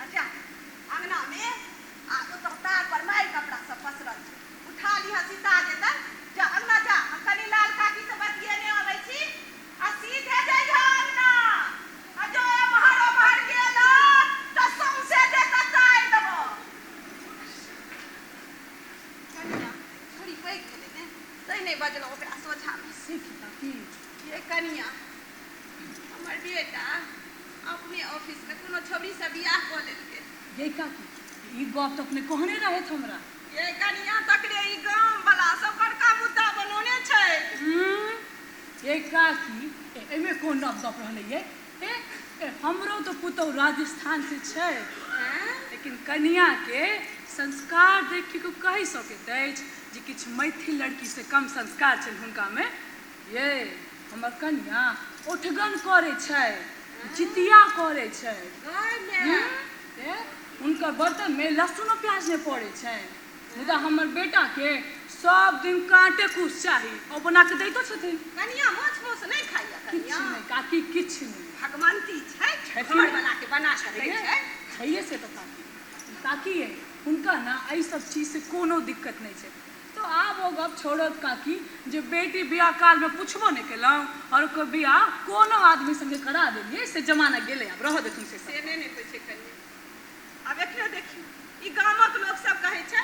H: अच्छा अंगना में आ तो तार पर मारि कपड़ा सब पसरल छै उठा लिहा सीता जेतै जा अंगना जा हम कनी लाल काकी से बतियेने अबै छी आ सीधे जइहा अंगना आ जो नहीं खेले ने सही नहीं बजलो ओकरा सोझा में
C: सीख काकी
H: ये कनिया हमर बेटा अपने ऑफिस में कोनो छौरी से बियाह क लेलकै
C: ये काकी ई गप तो अपने कहने रहे थे हमरा
H: ये कनिया तकरे ई गांव वाला सब बड़का मुद्दा बनोने छै
C: ये काकी एमे कोन नब गप रहले ये हमरो तो पुतौ राजस्थान से छै लेकिन कन्या के संस्कार देख के कहि सकैत अछि जे किछु मैथिल लड़की से कम संस्कार छै हुनका में ये हमर कन्या ओठगन करे छै जितिया करे छै उनका बर्तन में लहसुन प्याज नहीं पड़े छै मुदा हमर बेटा के सब दिन कांटे कुछ चाहिए और बना के दैतो छथिन
H: कनिया माछ मौस नहीं खाइया
C: किछ
H: कनिया
C: नहीं काकी किछ नहीं
H: भगवंती छै
C: छथिन।
H: घर बना के दै छै
C: खाइए से तो काकी है उनका ना आई सब चीज से कोनो दिक्कत नहीं है तो आब वो गप छोड़त काकी जो बेटी बियाह काल में पूछबो नहीं केलौं और को बियाह कोनो आदमी संगे करा देलिए से जमाना गेले अब रह देथुन से सब।
H: से नहीं पूछे कनिया अब एकरे देखियो ई गामक लोग सब कहे छै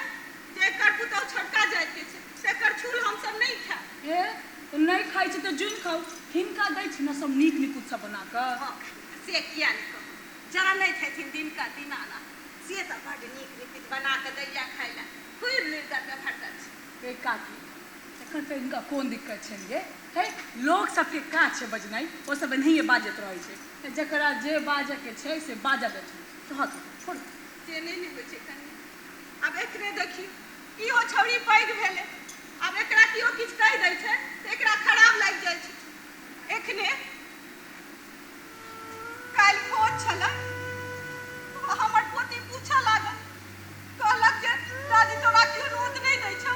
H: जे एकर पुतौ छोटका जाइत के छै सेकर छूल हम सब नहीं खाय
C: ए तो नहीं खाई छै तो जुन खाओ हिनका दै छी ना सब नीक नीक उत्सव बना कर
H: हाँ, से किया नहीं कहू जानै छथिन दिन का दीनाना से तो बड़ नीक नीक बना के दैया खाय ला खूब निर्दर में भरता छै
C: ए काकी एखन तो इनका कोन दिक्कत छै ये है लोग सबके काज छै बजनाई वो सब नहीं बाजत रहे छै जकरा जे बाजे के छै से बाजा देथुन तो हाथ छोड़
H: से नहीं होइ छै कनिया अब एकरे देखियो इहो छौरी पैघ भेले अब एकरा कियो किछ कह दै छै तऽ एकरा खराब लागि जाइ छै एखने काल्हि भोज छलै हमर पोती पूछऽ लागल कहलक जे दादी तोरा क्यों नोत नहीं दै छौ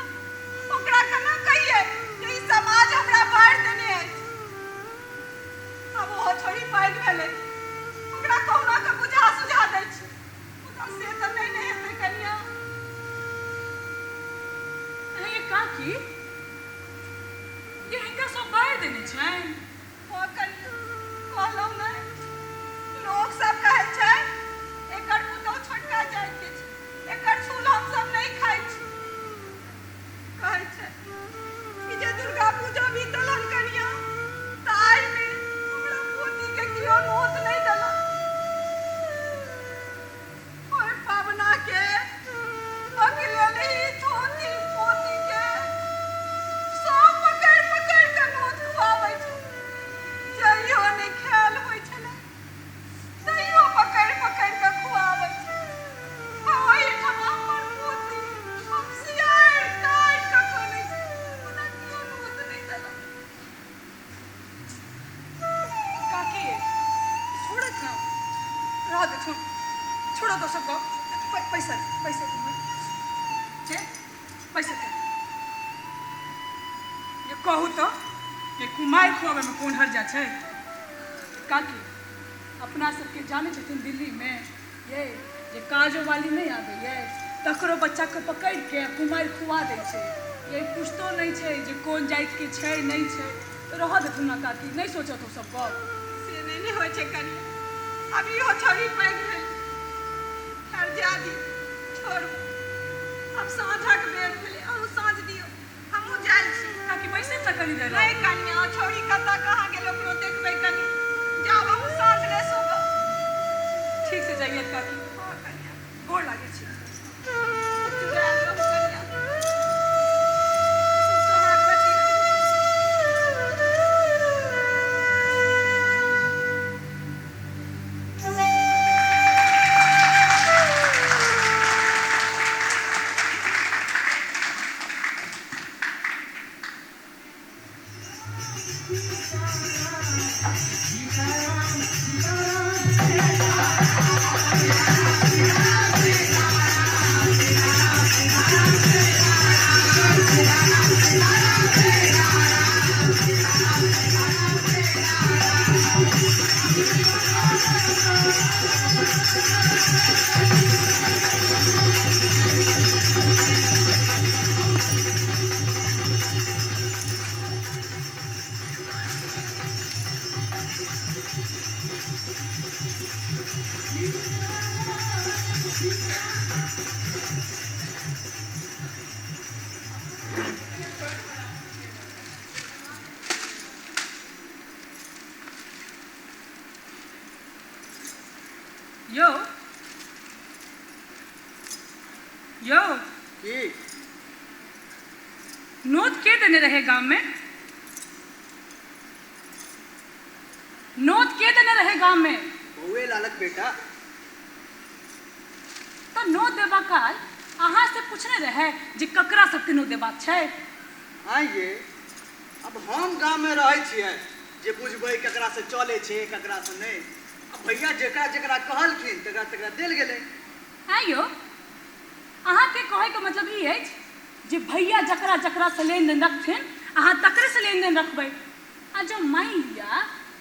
H: ओकरा केना कहिए जे ई समाज हमरा बाढ़ि देने अछि अब ओहो छोड़ी पैघ भेलै ओकरा कहुना के बुझा सुझा दै छी मुदा से तऽ नहि ने हेतै कनिया
C: ये काकी ये हिनका सब बाहर देने छै
H: ओ कनिया कहलौ नहि लोग सब कहै छै एकर पुतौ छोटका जाइत के छै एकर छूल हम सब नहीं खाइ छी कहै छै कि जे दुर्गा पूजा बीतलन कनिया ताई में हमरा पोती के कियो नोत नहीं देलक और पावना के अगले नहीं थोती पोती के सब पकड़ पकड़ के नोत खुआबै छै जइयो नहीं खायल होइ छलै तैयो पकड़ पकड़ के खुआबै छै ओहि ठमा हमर पोती हम सियार काट के खोलै छै मुदा कियो नोत नहीं देलक
C: काकी छोड़त ना रह दे छोड़ो तो सब पैसा पैसा छे पैसा दे ये कहू तो ये कुमार खुआबे में कौन हर्जा छै काकी अपना सबके जाने छथिन दिल्ली में ये काजो वाली नहीं आवे ये तकरो बच्चा के पकड़ के कुमार खुआ दै छै ये पुछतो नहीं छै जे कोन जाइत के छै नहीं छै तो रह देथुन ना काकी नहीं सोचो तो सब गप
H: से नहीं होइ छै कनिया अब इहो छोड़ी पैघ भेल खैर जादी छोड़ू अब साँझक बेर भेलै अहूँ साँझ दियौ हमहूँ जाइ छी
C: काकी पैसे तक करी दे
H: नहीं कनिया छोड़ी कतऽ कहाँ गेल ओकरो देखबै कनी जाब हमहूँ साँझ ले सुबह
C: ठीक से जाइए काकी
H: हाँ कनिया
C: गोड़ लागे छी
H: चुड़ैल रहू कनिया सोहागवती
E: सीताराम
C: यो यो
D: की
C: नोट के देने रहे गांव में? नोट के देने रहे गांव में?
D: बउए लालक बेटा
C: तो नोट देबा काल अहाँ से पूछने रहे जे ककरा सबके नोट देबाक छै।
D: आइए अब हम गांव में रहे छियै जे बुझबै ककरा से चले छै ककरा से नहीं। अब भैया जेकरा जेकरा कहलखिन तकरा तकरा देल गेलै।
C: आइयो अहाँ के कहे के मतलब ई अछि जे भैया जकरा जकरा से लेन देन रखथिन अहाँ तकरे से लेन देन रखबै। आ जो मान लिया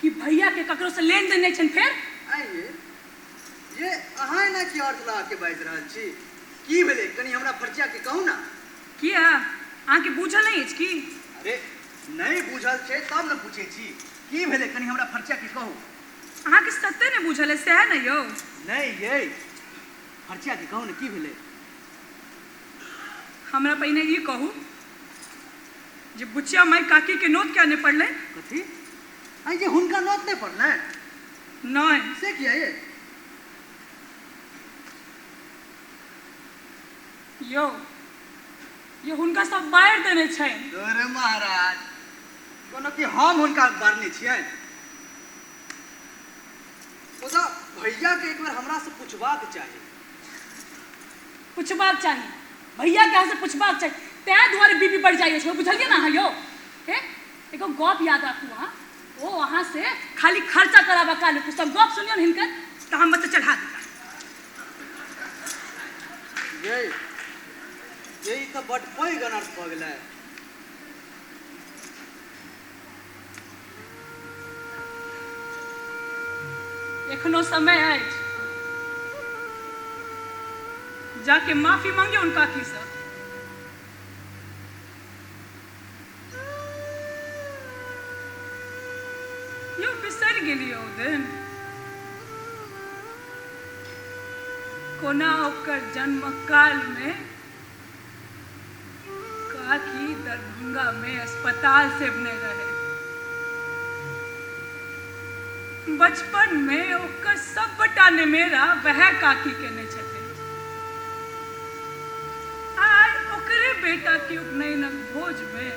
C: कि भैया के ककरो से लेन देन नहीं छन फेर?
D: आइए ये अहाँ ना की अर्थ लगा के बाजि रहल छी? की भेलै कनी हमरा परिचय के कहू ना।
C: किया अहाँ के बुझल नहीं अछि की?
D: अरे नहीं बुझल छै तब न पूछे छी की भेलै कनी हमरा परिचय के कहू।
C: अहाँ के सत्ते नहीं बुझल है सह न यो?
D: नहीं ये परिचय के कहू न की भेलै।
C: हमरा पहिने ई कहू जे बुचिया माई काकी के नोट क्या नहीं पड़ले?
D: कथी आई जे हुनका नोट नहीं पड़लै?
C: नहीं
D: से किया ये?
C: यो हुनका सब बाहर देने छै।
D: अरे महाराज कोनो कि हम हुनका बारने छियै? ओदा भैया के एक बार हमरा से पूछबाक चाही।
C: पूछबाक चाही भैया के से पूछबाक चाही तै दुआरे बीपी बढ़ जाइए छै बुझलिए ना अहाँ यो? हे एगो गप याद राखू अहाँ ओ अहाँ से खाली खर्चा कराबा काल पुस्तक गप सुनियो न हिनकर त हम मत चढ़ा देता।
D: ये तो बड़ पैघ अनर्थ भ गेलै।
C: एखनो समय अछि जाके माफी मांगे उनका की सब। यो बिसर गेलिए ओ दिन कोना ओकर जन्म काल में काकी दरभंगा में अस्पताल से बने रहे। बचपन में ओकर सब बटाने मेरा वह काकी के ने छथिन। आय ओकरे बेटा के उपनयनक भोज में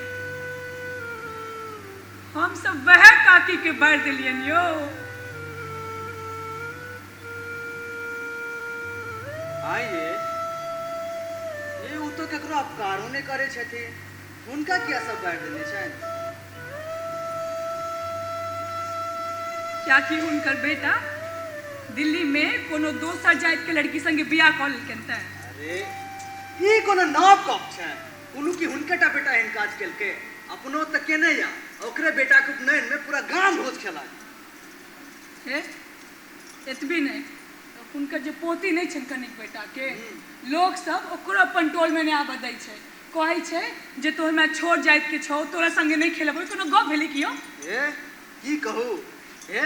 C: हम सब वह काकी के बार दिलियन यो।
D: आइए ये उ तो केकरो अपकारो नहीं करे छथिन हुनका किया सब बार देने छनि?
C: क्या कि उनकर बेटा दिल्ली में कोनो दोसर जाति के लड़की संगे बियाह कऽ लेलकैन तैं।
D: अरे ई कोनो नव गप छै कोनो कि हुनकेटा बेटा एहन काज केलकै अपनो त केने या ओकरे बेटा के उपनयन में पूरा गांव भोज खेला।
C: हे एतबी नहीं उनकर जे पोती नहीं छन कनिक बेटा के लोग सब ओकरो अपन टोल में नहीं आबऽ दै छै कहै छै जे तोहर में छोट जाति के छौ तोरा संगे नहीं खेलब कोनो गप भेलै कि यो?
D: ए की कहू ए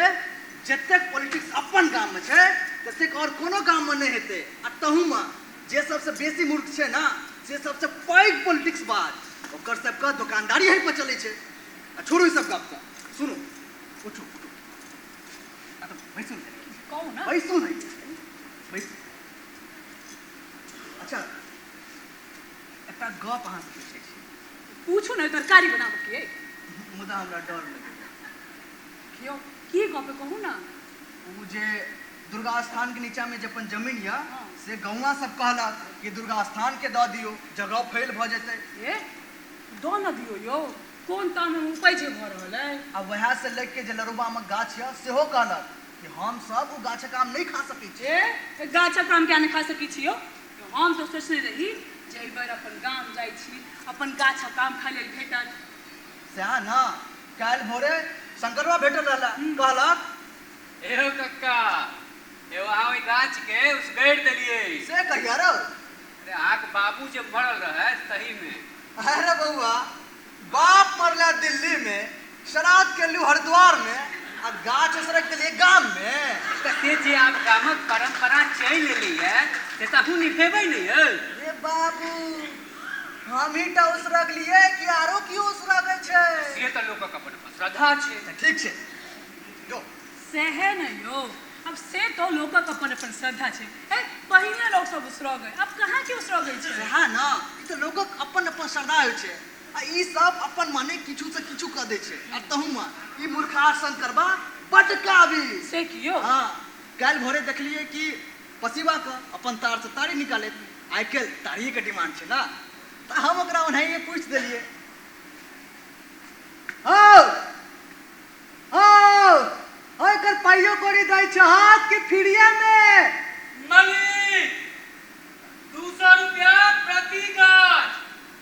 D: जतेक पॉलिटिक्स अपन गांव में छै ततेक और कोनो गांव में नहीं हेतै। आ तहू में जे सबसे बेसी मूर्ख छै ना से सबसे पैघ पॉलिटिक्स बात ओकर सबका दुकानदारी है पर चलै छै। आ छोड़ू ई सब गप का सुनो उठो उठो आ तो बैसू
C: कहू ना
D: बैसू नहीं बैसू। अच्छा एकटा गप अहाँ से पूछै छी।
C: पूछू ना तरकारी बनाबऽ के
D: मुदा हमरा डर लगैया।
C: कियो की गप कहू ना।
D: उ जे दुर्गा स्थान के नीचा में जे अपन जमीन या से गौवा सब कहलक कि दुर्गा स्थान के दऽ दियो जगह फैल भ जेतै।
C: ए दो न दियो यो कोन ताम में उपज भ रहल है।
D: आ वएह से लेके के जे लरुबा में गाछ या सेहो कहलक कि हम सब उ गाछक आम नहीं खा सकै छी।
C: ए गाछक आम क्या नहीं खा सकै छी यो? हम तो सोचने रही जे एहि बेर अपन गाम जाइ छी अपन गाछक आम खाय लेल भेटल।
D: सएह ना काल्हि भोरे शंकरवा भेटल रहला कहलक
F: एहो कक्का एहो अहाँ ओहि गाछ के उसगैर देलियै।
D: से कहिया रो?
F: अरे अहाँके बाबू जे मरल रहे सही में।
D: अरे बउआ बाप मरला दिल्ली में श्राद्ध केलू हरिद्वार में आ गाछ उसरक देलियै गाम में।
F: तऽ से जे आब गामक परंपरा चलि एलै है से तऽ अहूँ निभेबै नहीं है।
D: रे बाबू हम ही टा उसरग लिए कि आरो की उसरग छै?
F: से तऽ लोकक अपन श्रद्धा छै।
D: ठीक छै जो
C: सहे न यो अब से तो लोकक अपन अपन श्रद्धा छे ए पहिने लोग सब उसरो गए अब कहाँ के उसरो गए छे
D: रहा ना ई तो लोगक अपन अपन श्रद्धा होइ छै आ ई सब अपन माने किछु से किछु क दै छै आ तहुमा ई मूर्खासन करबा बड काबी
C: से कियो
D: हां काल भोरे देखलिए कि पसीवा का अपन तार से तारी निकाले आइ काल तारी के डिमांड छै ना त हम ओकरा ओनाहिए पूछ देलिए ओ कर पाइयो कोड़ी दै छ हाथ के फिरिया में
F: मालिक 200 रुपया प्रति गाछ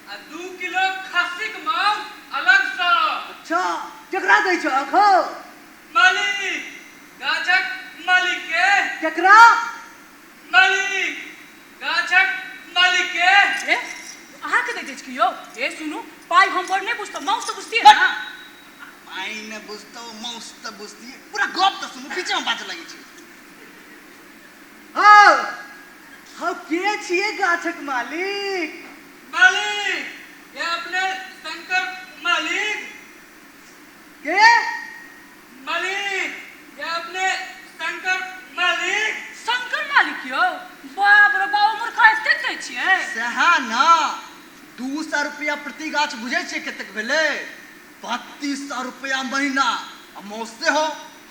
F: आ 2 किलो खस्सीक मांस अलग सँ।
D: अच्छा केकरा दै छ अखो
F: मालिक गाछक मालिक के
D: केकरा
F: मालिक गाछक मालिक के
C: ए अहाँ के दै छ कियो ए सुनु पाई हम बड़ नहीं बुझतो माउस तो बुझती है ना
D: आई ने बुझतो मौस त बुझती पूरा गप त सुनु पीछे में बात लगी छै हम के छिए गाछक मालिक
F: मालिक ये अपने शंकर मालिक
D: के
F: मालिक ये अपने शंकर मालिक
C: शंकर मालिक यो बाप रे बाप मूर्खा एते दै छिए
D: सेहा ना 200 रुपया प्रति गाछ बुझे छे कतेक भेले 3200 रुपया महीना आ मौसे हो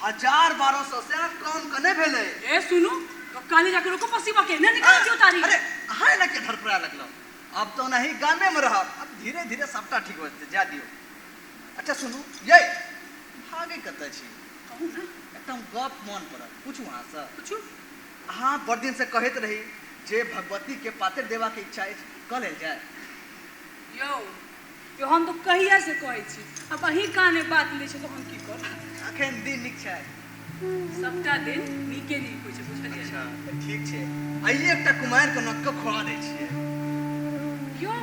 D: 1200 से कम कने भेले
C: ए सुनु तो काली जाके रोको पसीबा के ने निकाल दियो तारी
D: अरे हाय ना के धरपरा लगलो अब तो नहीं गामे में रह अब धीरे धीरे सबटा ठीक होते जा दियो अच्छा सुनु ये भागे कत छी
C: कहू ना
D: एकदम गप मन पड़ल पूछू हां से
C: पूछू
D: हाँ बड़ दिन से कहत रही जे भगवती के पात्र देवा के इच्छा है क लेल जाए
C: यो हम तो कहिया से कहै छी अब अही काने बात ले छै तो हम की कर
D: अखन दिन नीक छै
C: सबटा दिन नीके नीक होय छै बुझलियै
D: अच्छा तऽ ठीक छै आइए एकटा कुमार के नक खोआ दै छियै
C: यो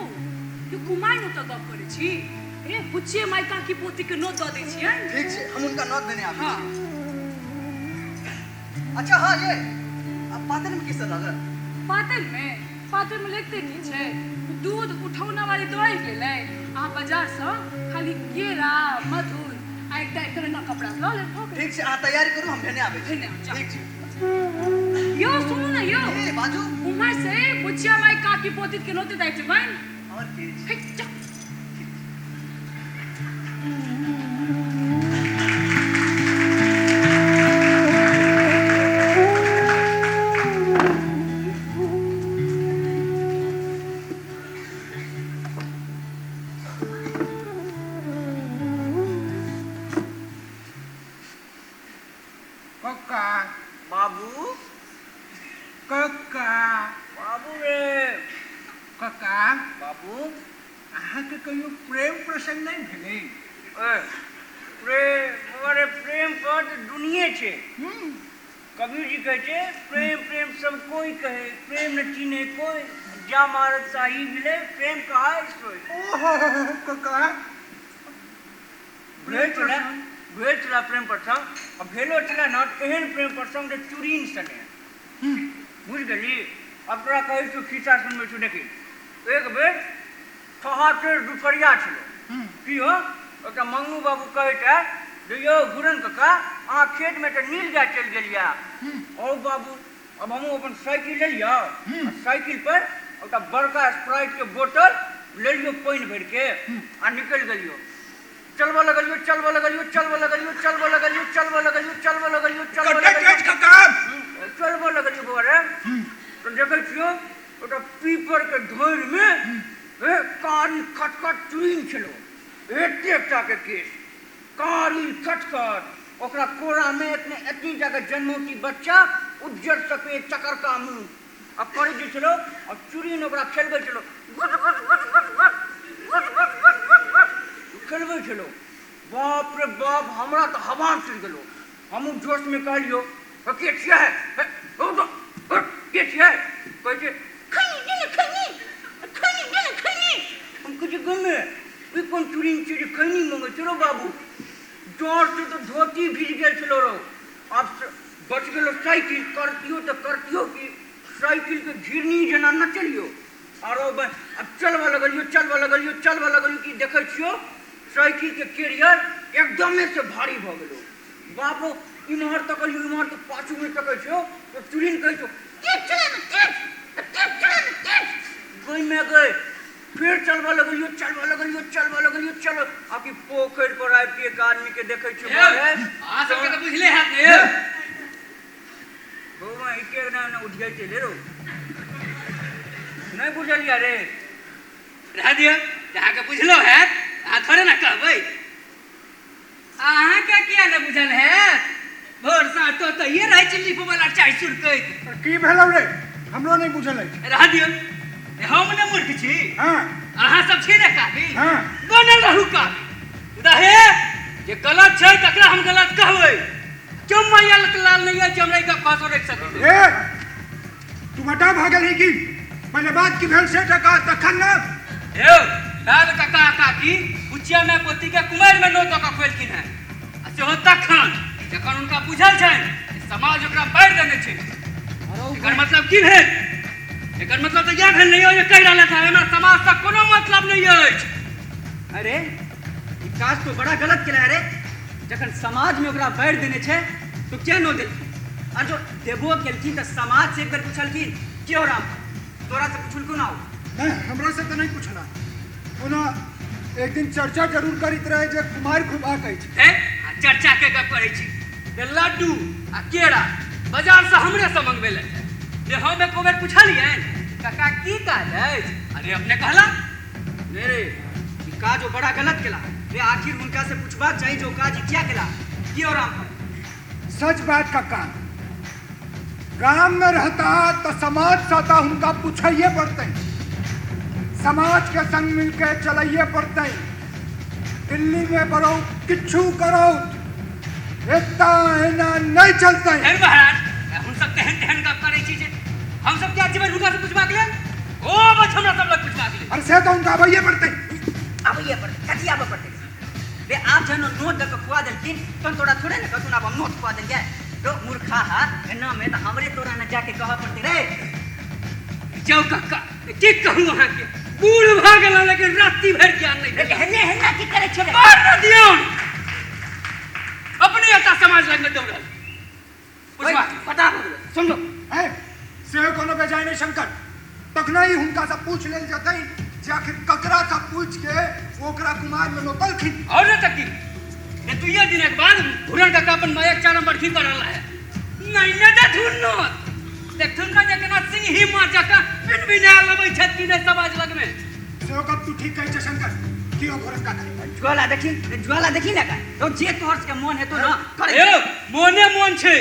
C: यो कुमार न तो गप करे छी ए बुच्चे मायका की पोती के नोत द दै छियै
D: ठीक छै हम उनका नोत देने आबै
C: हां
D: छी अच्छा हाँ ये अब पात्र में किस लगल
C: पातर में लिखते की छै दूध उठौना वाली दवाई ले ले आ बाजार से खाली केरा मधुर आ एकटा एकटा कपड़ा ल ले
D: ठीक छै आ तैयारी करू हम भेने आबै छी
C: भेने आबै छी।
D: ठीक छै
C: यो सुनु ना यो
D: ए बाजू
C: उमर से बुच्चिया माई काकी पोती के नोते दै छै बहन
D: और की
C: हे जा
B: कक्का
D: बाबू
B: कक्का
D: बाबू रे
B: कक्का
D: बाबू
B: अहाँ के कहियो प्रेम प्रसंग नहीं भेलै
A: प्रेम अरे प्रेम पर तो दुनिया छे कबीर जी कहे छे प्रेम प्रेम सब कोई कहे प्रेम न चिन्हे कोई जा मारत साही मिले प्रेम कहा इसको
B: ओहो कक्का
A: भेल चला प्रेम प्रसंग अब भेलो चला ना एहन प्रेम प्रसंग जे चुरीन सने बुझ गेली अब तोरा कहै छु खिस्सा सुनबै छु देखी एक बेर ठहाटे दुपहरिया छलो की हो ओटा मंगू बाबू कहैत जे यौ घुरन कक्का अहाँ खेत में तो नील गाय चल गेलिया ओ बाबू अब हमहूँ अपन साइकिल ले लिया साइकिल पर ओटा बड़का स्प्राइट के बोतल ले लियो पानि भर के आ निकल गलियो चलबो लगलियो चलबो लगलियो चलबो लगलियो चलबो लगलियो चलबो लगलियो चलबो लगलियो चलबो लगलियो
B: कक्का
A: चलबो लगलियो बोरे तो देखै छियो ओटा पीपर के ढोर में कारी खटखट चुइन छलो एतेकटा के केस कारी खटखट ओकरा कोरा में एतनी जगह जन्मौती बच्चा उज्जर सफेद चकरका मुंह अब करे जे छलो और चुरीन ओकरा खेलबै छलो खेलबै छलो बाप रे बाप हमरा तो हवा चढ़ गेलो हमहूँ जोश में कहलियो के छियै के छियै कहै छै खैनी हम कहै छै गमे ई कोन चुरीन छियै जे खैनी मंगै छलो बाबू जोर से तो धोती भीज गेल छलो रो अब बच गेलो साइकिल करतियो तो करतियो कि साइकिल के घिरनी जेना न चलियो आरो अब चलबा लगलियो कि देखै छियो साइकिल के कैरियर एकदमे से भारी भ गेलो बापो इमहर तकलियो इमहर तो पाछू में तकै छो तो चुरिन कहै छो गई में गए फिर चलबा लगलियो चलो आकि पोखर पर आबि के एक आदमी के देखै छो
F: आ सबके तो बुझले है ने
A: बौआ इके ना उठ गई चले रो नहीं बुझलिया रे
F: रह दियो जहाँ के बुझलो है आ थोड़े ना कहबै अहाँ के किया न बुझल है भोर सा तो ये रह चिल्ली पे वाला चाय सुरकैत
B: की भेलौ रे हमरो नहीं बुझल है।
F: रह दियो हम ने मूर्ख छी
B: हाँ
F: अहाँ सब छी ने काफी
B: हाँ
F: बनल रहू काफी रहे जे गलत छै तकरा हम गलत कहबै क्यों मैया लाल नहीं है जमरै का फांसो रख सकै
B: ए तू मटा भागल है की पहले बात की भेल से टका तखन ना
F: ए लाल काका काकी उचिया में पोती के कुमार में नो तक खोलकिन है आ से हो तखन जखन उनका बुझल छै समाज ओकरा बाढ़ देने छै एकर मतलब की भेल एकर मतलब तो यह भेल नहीं हो जे कहि रहल था हमरा समाज से कोनो मतलब नहीं अछि
A: अरे ई काज तो बड़ा गलत केला रे जखन समाज में ओकरा बाढ़ देने छै तो क्या नो देलखिन और जो देबो केलखिन तो समाज से एक बार पूछलखिन क्यों राम तोरा से पूछल क्यों ना हो
B: नहीं हमरा से तो नहीं पूछना ओना एक दिन चर्चा जरूर करित रहे जे कुमार खुबा कहै छै
F: है चर्चा के गप करै छी ते लड्डू आ केरा बाजार से हमरे से मंगबेले जे हम एक बेर पूछलिए काका की काज अछि अरे अपने कहला
A: रे ई काज वो बड़ा गलत केला रे आखिर उनका से पूछबाक चाहिए जो काज ई क्या केला क्यों राम
B: सच बात काका गांव में रहता तो समाज साता उनका पूछिए पड़ते समाज के संग मिलकर चलाइए पड़ते दिल्ली में बरो किच्छू करो एकता एना नहीं चलते
F: है महाराज हम सब तेहन तेहन गप करै छी जे हम सब क्या जीवन उनका से पूछबाक ले ओ बस हमरा सब लोग पूछबाक ले
B: अरे से तो उनका आबैए पड़ते
A: आबैए पड़ते कथी आबे पड़ते रे आप जन नोट दे के खुआ देलखिन तो तोरा थोड़े ना कहतुन अब हम नोट खुआ देंगे तो मूर्खा है एना में तो हमरे तोरा न जाके कह पड़ते रे
F: जाओ काका की कहूं वहां के बूढ़ भ गेल लेकिन राति भर ज्ञान नहीं भेल
A: हेन्ना की करे छे
F: मार न दियो अपने आता समाज लग में दौड़ल पूछवा
A: पता सुन लो
B: है से कोनो बेजाय नहीं शंकर तखना ही उनका सब पूछ लेल जतै जे आखिर ककरा का पूछ के ओकरा कुमार में नोतलखिन
F: और न तकी ये तू ये दिन के बाद घुरन काका अपन मायक चारम बरखी कर रहा है नहीं न दे धुनो देख थुन का जकना सिंह ही मार जका पिन बिना लबै छत की ने समाज लग में
B: से कब तू ठीक कहै छे शंकर की ओ घुरन का
A: ज्वाला देखी ना का तो जे तोहर के मन है तो ना करे
F: ए मोने मन छै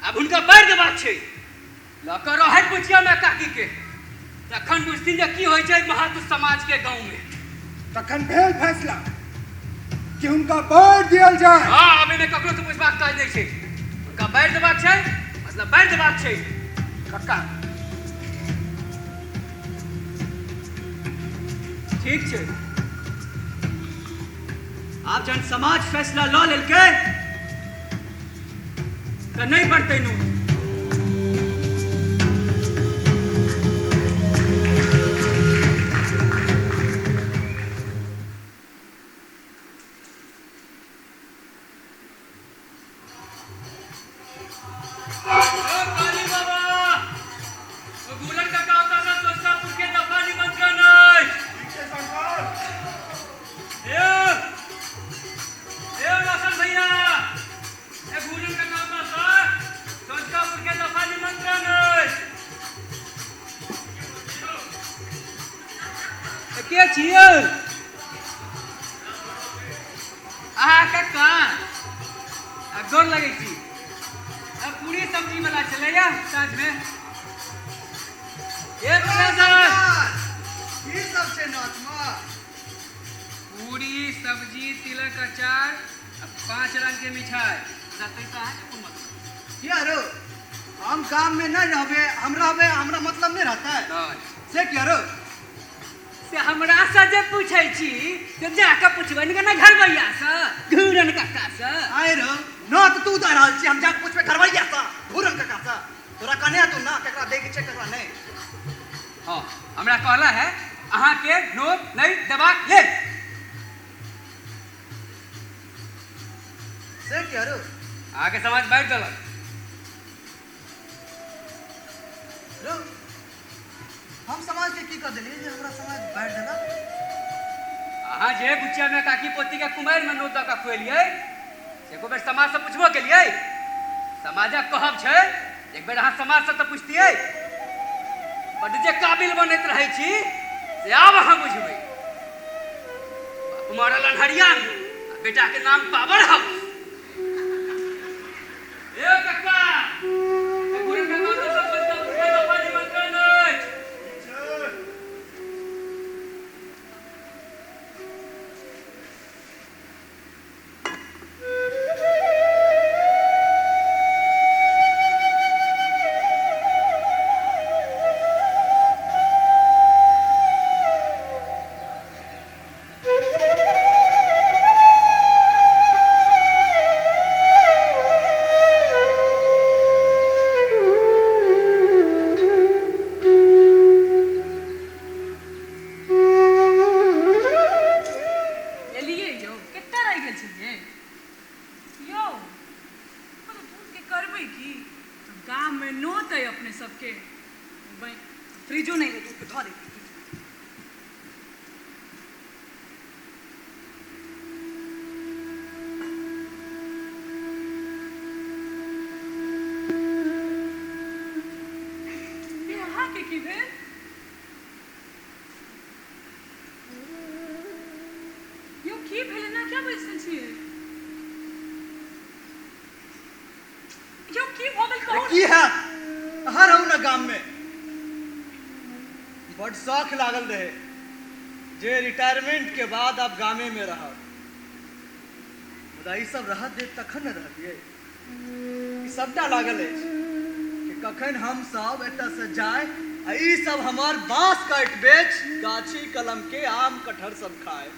F: अब उनका बाढ़ देबाक छै लकर रहै पुछिया में काकी के तखन बुझथिन जे की होय छै महत्व समाज के गांव में
B: तखन भेल फैसला कि उनका बाढ़ दियल जाए
F: हां अबे में ककरो से पूछबाक काज नहीं छै उनका बाढ़ देबाक छै मतलब बाढ़ देबाक छै
B: काका
A: ठीक छै आप जन समाज फैसला ल लेलकै तो नहीं पड़ते नोट
F: के छियै अहाँ कक्का आ गोर लगै छी अब पूरी सब्जी वाला चलैया साँझ में एक नजर
D: की सब छै नाथ में
F: पूरी सब्जी तिलक अचार आ 5 रंग के मिठाई रहतै तो अहाँ के कोन मतलब
D: यारो हम गांव में नहीं रहबे हम रहबे हमरा मतलब नहीं रहता है
F: नहीं
D: से क्या रो
F: से हमरा से जे पूछै छी से जाके पूछबै ना घरवैया से घूरन काका से
D: आए रो ना तो तू दे रहल छी हम जाके पूछबे करवैया सा घूरन काका सा तोरा कने तू ना केकरा दे के छै केकरा नहीं
F: हां हमरा कहला है अहाँ के नोट नहीं देबाक लेल
D: से क्या रो
F: आके समाज बैठ देलक।
D: हम समाज के की कर दिलिए जे हमरा समाज बैठ देला?
F: अहाँ जे गुच्चा में काकी पोती के कुमार में नोत का खुएलिए से एको बेर समाज से पूछबो केलिए? समाजक कहब छै एक बेर अहाँ समाज से तो पूछतिए। बड जे काबिल बनैत रहै छी से आब अहाँ बुझबै। बापू मरल हरिया बेटा के नाम पावर हाउस। ए कक्का ए गुरु के नाम से सब बंदा के दफा निमंत्रण है।
C: फ्रिजो नहीं है, दूध उठा दे। यहाँ के की भेल? यो की भेल ना, क्या बैसल छियै? यो की भऽ गेल कहू?
D: की है हर हम ना गाम में बड़ शौक लागल रहे जे रिटायरमेंट के बाद अब गामे में रह मुदा ई सब रहत दे तखन न रहतिए। ई सबटा लागल है कि कखन हम सब एतऽ से जाए आ ई सब हमार बांस काट बेच गाछी कलम के आम कटहर सब खाए।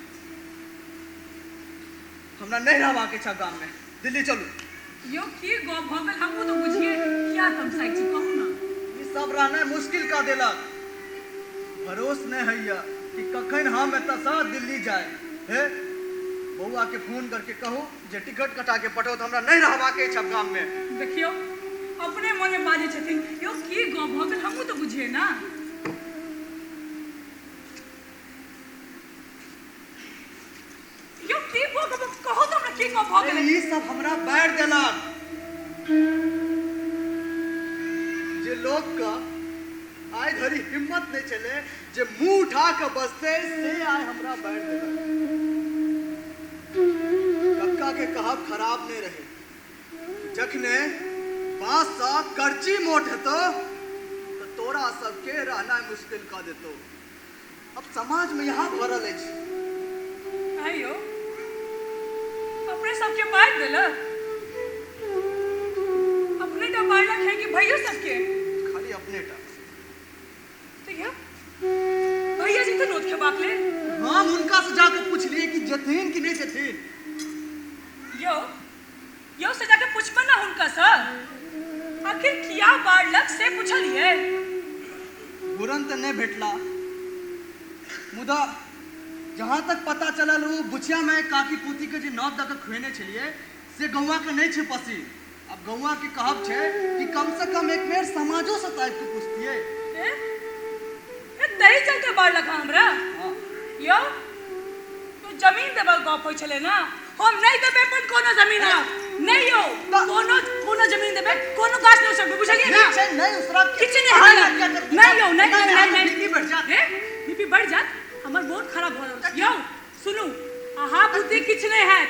D: हमरा नहीं रहबा के छ गाम में, दिल्ली चलू।
C: यो की गप भऽ गेल हमहूँ तो बुझिए क्या तुम साइड छी कहू ना।
D: ई सब रहना मुश्किल का देलक। भरोस नहीं हैया कि कखन हम एतऽ से दिल्ली जाए। हे बउआ के फोन करके कहू जे टिकट कटा के पठाओ तो हमरा नहीं रहबा के छ गाम में।
C: देखियो अपने मने बाजे छथिन, यो की गप भऽ गेल हमहूँ तो बुझिए ना। यो की गप कहू तो हमरा की गप भऽ गेल?
D: ई सब हमरा बैठ देलक जे लोग का आय धरी हिम्मत नहीं चले जे मुंह उठा के बसते से आय हमरा बैठ देलक। कक्का के कहब खराब नहीं रहे। जखने बांस सा करची मोट हेतो तो तोरा सबके रहना मुश्किल कर देतो। अब समाज में यहाँ भरल है
C: आयो अपने सबके बांट देलक। अपने टा बांटलक है कि भैयो सबके?
D: खाली अपने टा।
C: भैया जी तो नोट खेबाक ले
D: हम उनका से जाकर पूछ लिए कि जथिन कि नहीं जथिन।
C: यो से जाके पूछबे ना उनका सर आखिर किया बाढ़लक से पूछलिए।
D: तुरंत नहीं भेटला मुदा जहाँ तक पता चलल वो बुचिया में काकी पुती के जे नौत दक खुएने छलिए से गौवा के नहीं छे पसी। अब गौवा के कहब छे कि कम से कम एक बेर समाजो से ताइब के पूछतिए।
C: तही चलते बाढ़लक हमरा। यो तो जमीन देबल गप होय छले ना, हम नहीं देबे पर कोनो जमीन नहीं यो कोनो जमीन देबे कोनो गाछ नहीं सकबे बुझलिए ना।
D: नहीं उसरा
C: किछ नहीं यो नहीं बीपी बढ़ जात। बीपी बढ़ जात हमर बहुत खराब हो रहल। यो सुनू अहाँ बुद्धि किछ नहीं है।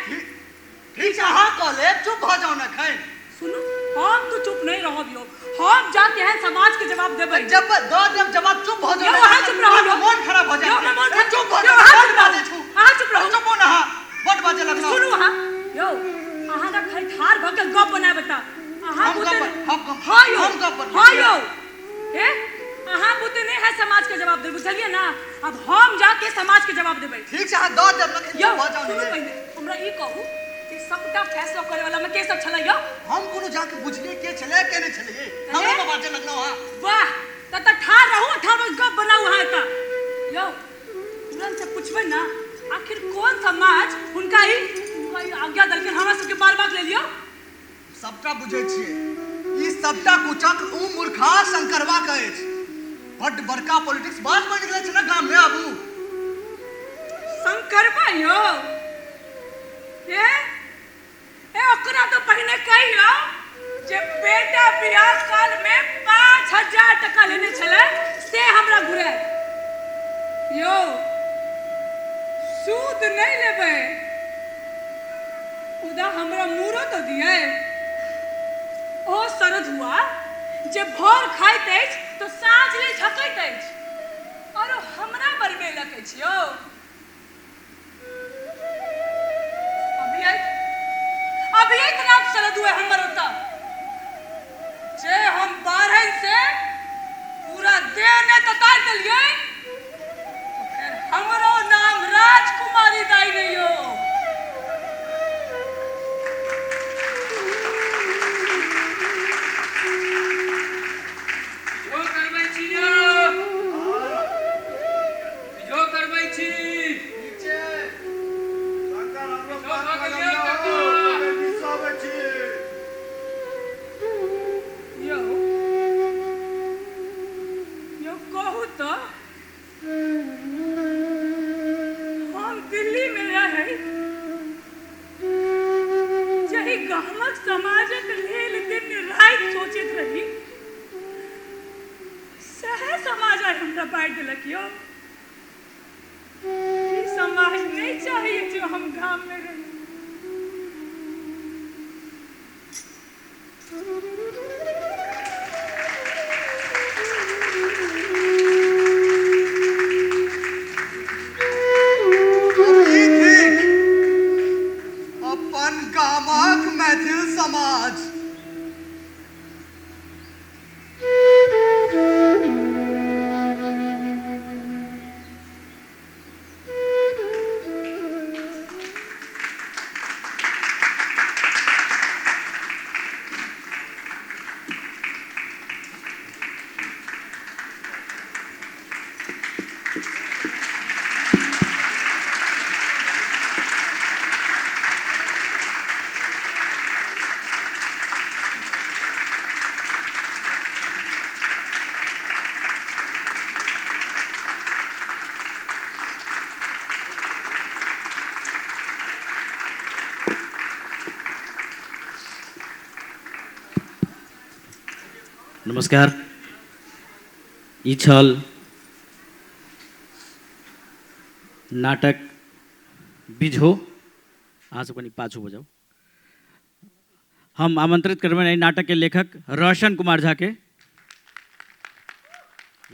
D: ठीक है हां कहले चुप हो जाओ ना खैन।
C: सुनू हम तो चुप नहीं रहब यो, हम जाके हैं समाज के जवाब देबै।
D: जब जवाब चुप हो जाओ।
C: यो हां चुप रहो, यो
D: मन खराब हो जाए।
C: यो मन खराब
D: चुप हो
C: यो
D: जाओ।
C: हां चुप रहो, हां चुप रहो।
D: चुप हो ना बट बाजे लगना।
C: सुनू हां यो अहाँ का खैठार भ के गप बना बता। अहाँ बुते हां यो हां यो ए अहाँ बुते नहीं है समाज के जवाब दे बुझलिए ना। अब हम जाके समाज के जवाब देबै।
D: ठीक है हां दो जब लग
C: यो
D: हो जाओ।
C: सुनू पहले हमरा ई कहू कि सबटा फैसला करे वाला में के सब छलै यो? हम
D: कोनो जाके बुझलिए के छले के नहीं छले हमरा तो बाजे लगना हां।
C: वाह त ठार रहू ठार गप बनाऊ हां त यो तुरंत से पूछबे ना आखिर कौन समाज उनका ही आज्ञा दल के हमरा सबके मारबाक ले लियो।
D: सबटा बुझै छियै ई सबटा कुचक्र उ मूर्खा शंकरवा कहै छै बड्ड बड़का पॉलिटिक्स बात बनि गेलै छै ना गाम में आबू
C: शंकरबा यो ए ओकरा तो पहिने कहियो जे बेटा बियाह काल में 5000 टका लेने छले से हमरा घुराए यो सूद नहीं लेबै उदा हमरा मूरो तो दिए ओ शरद हुआ जे भोर खाइत अछि तो साँझ ले झकैत अछि और हमरा बरबे लगे छियो अभी नाम शरद हुए हमर ओता जे हम 12 से पूरा देह ने ततार देलिए तो फिर हमरो नाम राजकुमारी दाई नहीं हो समाजक लेल दिन रात सोचित रही सह समाज हमरा बांट दिलक यो ई समाज नहीं चाहिए जो हम गांव में रही
D: अपन गामक मैथिल समाज
I: नमस्कार ई छल नाटक बिझो अहाँ सब कनी पाछू हो जाओ हम आमंत्रित करबे एहि नाटक के लेखक रोशन कुमार झा के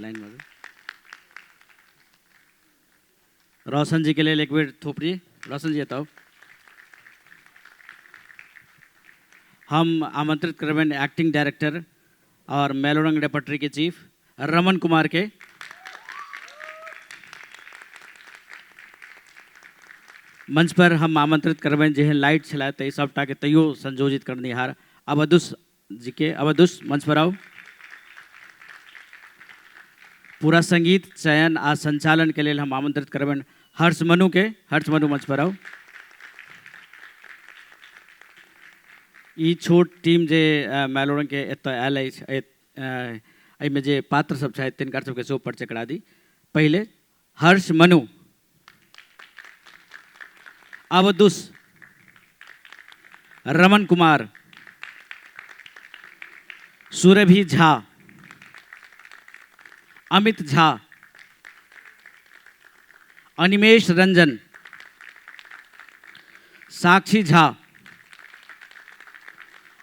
I: लाइन में रोशन जी के लिए एक बेर थोपड़ी रोशन जी बताओ हम आमंत्रित करबे एक्टिंग डायरेक्टर और मेलोरंग रेपर्टरी के चीफ रमन कुमार के मंच पर हम आमंत्रित करबे जेहन लाइट छला तै सबटा के तैयो संयोजित करनिहार अवधुष जी के अवधुष मंच पर आओ पूरा संगीत चयन आ संचालन के लिए हम आमंत्रित करबे हर्ष मनु के हर्ष मनु मंच पर आओ ई छोट टीम जे मेलोरंग के एत आयल अछि में जे पात्र सब छथि तिनकर सबके सेहो परिचय करा दी पहले हर्ष मनु अवधुष रमन कुमार सुरभि झा अमित झा अनिमेश रंजन साक्षी झा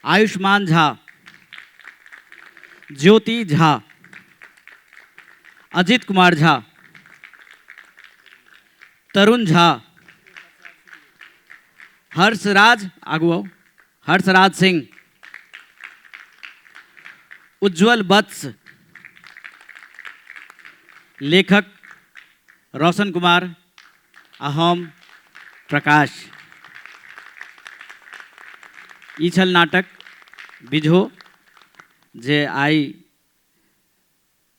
I: आयुष्मान झा ज्योति झा अजित कुमार झा तरुण झा हर्षराज आगुओ हर्षराज सिंह उज्जवल वत्स लेखक रोशन कुमार आ हम प्रकाश ई छल नाटक बिझो जे आई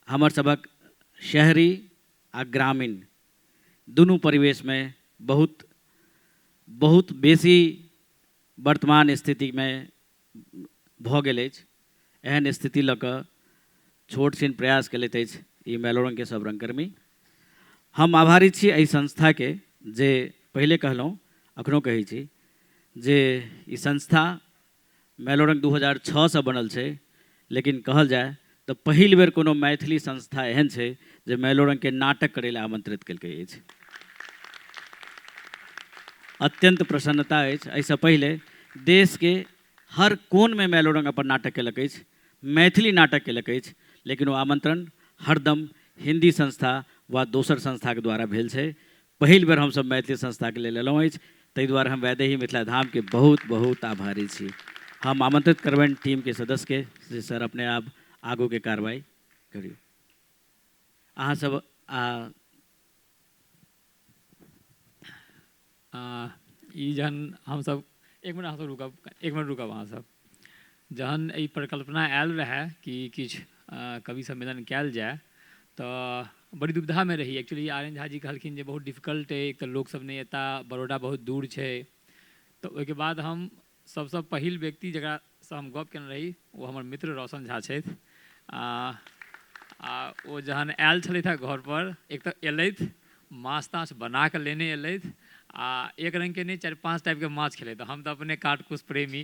I: हमर सबक शहरी आ ग्रामीण दुनू परिवेश में बहुत बेसी वर्तमान स्थिति में भऽ गेल अछि, एहन स्थिति लऽ कऽ छोट छिन प्रयास कयलथि अछि ई मेलोरंग के सब रंगकर्मी। हम आभारी छी एहि संस्था के जे पहले कहलहुँ अखनो कहै छी जे ई संस्था मेलोरंग 2006 से बनल छै, लेकिन कहल जाए तो पहिल बेर कोनो मैथिली संस्था एहन छै जे मेलोरंग के नाटक करै लए आमंत्रित केलकै अछि। अत्यंत प्रसन्नता अछि। एहिसँ पहिले देश के हर कोन में मेलोरंग अपन नाटक केलक अछि, मैथिली नाटक केलक अछि, लेकिन वो आमंत्रण हरदम हिंदी संस्था वा दोसर संस्था के द्वारा भेल छै। पहिल बेर हमसब मैथिली संस्था के लेल एलहुँ अछि, ताहि दुआरे हम वैदेही मिथिला धाम के बहुत बहुत आभारी छी। हम आमंत्रित करबनि टीम के सदस्य के जे सर अपने आप आगू के कार्रवाई करियौ। अहाँ सब
J: ई जहन हमसब एक मिनट रुकब अहाँ सब। जहन ई परिकल्पना आयल रहे कि किछु कवि सम्मेलन कयल जाए तऽ बड़ी दुविधा में रही। एक्चुअली आर्यन झा जी कहलखिन जे बहुत डिफिकल्ट है, एक तऽ लोक सब नहीं एता, बड़ौदा बहुत दूर छै। तो ओहिके बाद हम सबसँ पहिल व्यक्ति जकरासँ हम गप केने रही वो हमर मित्र रौशन झा छथि। ओ जहन आयल छलथि है घर पर, एक तऽ एलथि माछ ताछ बना कऽ लेने एलथि आ एक रंग के नहीं 4-5 टाइप के माछ खेलथि। हम तऽ अपने काटकुस प्रेमी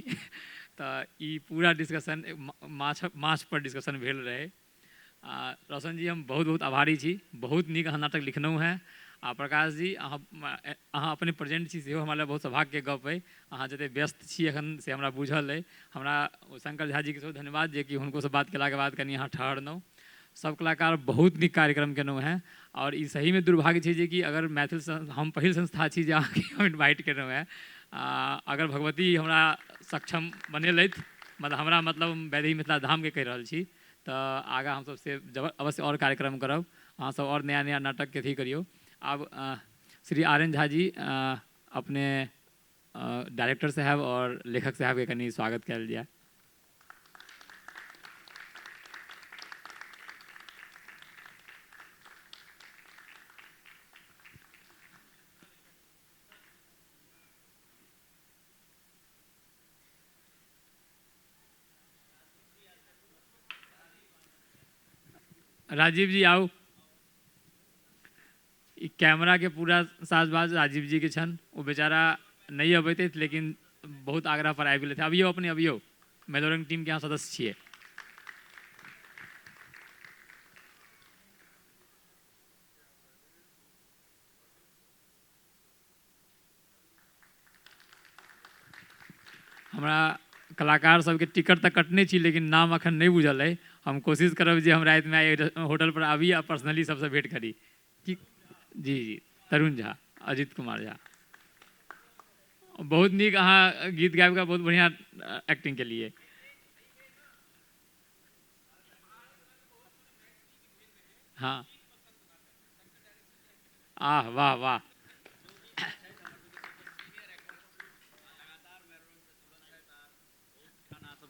J: तऽ ई पूरा डिस्कशन माछ पर डिस्कशन भेल रहे। रोशन जी हम बहुत बहुत आभारी छी, बहुत नीक अहाँ नाटक लिखनौ है। आ प्रकाश जी अहाँ अपने प्रेजेंट छी सेहो हमरा बहुत सौभाग्य के गप है। अहाँ जते व्यस्त छी एखन से हमरा बुझल है। हमरा शंकर झा जी के सेहो धन्यवाद जे कि हुनको से बात केला के बाद कनी अहाँ ठहरनौ। सब कलाकार बहुत नीक कार्यक्रम केनौ है और ई सही में दुर्भाग्य छै जे कि अगर मैथिल हम पहिल संस्था छी जे अहाँके हम इन्वाइट केनौ है। अगर भगवती हमरा सक्षम बनेलथि, मतलब हमरा मतलब वैदेही मिथिला धाम के कहि रहल छी, तो आगा हम सब से अवश्य और कार्यक्रम करब। अहाँ सब और नया नया नाटक के अथी करियौ। अब श्री आर्यन झा जी अपने डायरेक्टर साहब और लेखक साहब के कनी स्वागत कयल जाए। राजीव जी आओ। ई कैमरा के पूरा साजबाज राजीव जी के छन। वो बेचारा नहीं अबैते लेकिन बहुत आग्रह पर आबि गेल थे। अबियो अपने अबियो, मेलोरंग टीम के यहाँ सदस्य छिए। हमरा कलाकार सबके टिकट तक कटने छी लेकिन नाम अखन नहीं बुझल है। हम कोशिश करब जे हम रात में होटल पर आबी आ पर्सनली सबसे भेंट करी। जी जी, तरुण झा, अजित कुमार झा, बहुत नीक अहाँ गीत गाबि कऽ बहुत बढ़िया एक्टिंग के लिए। हाँ, आह वाह वाह।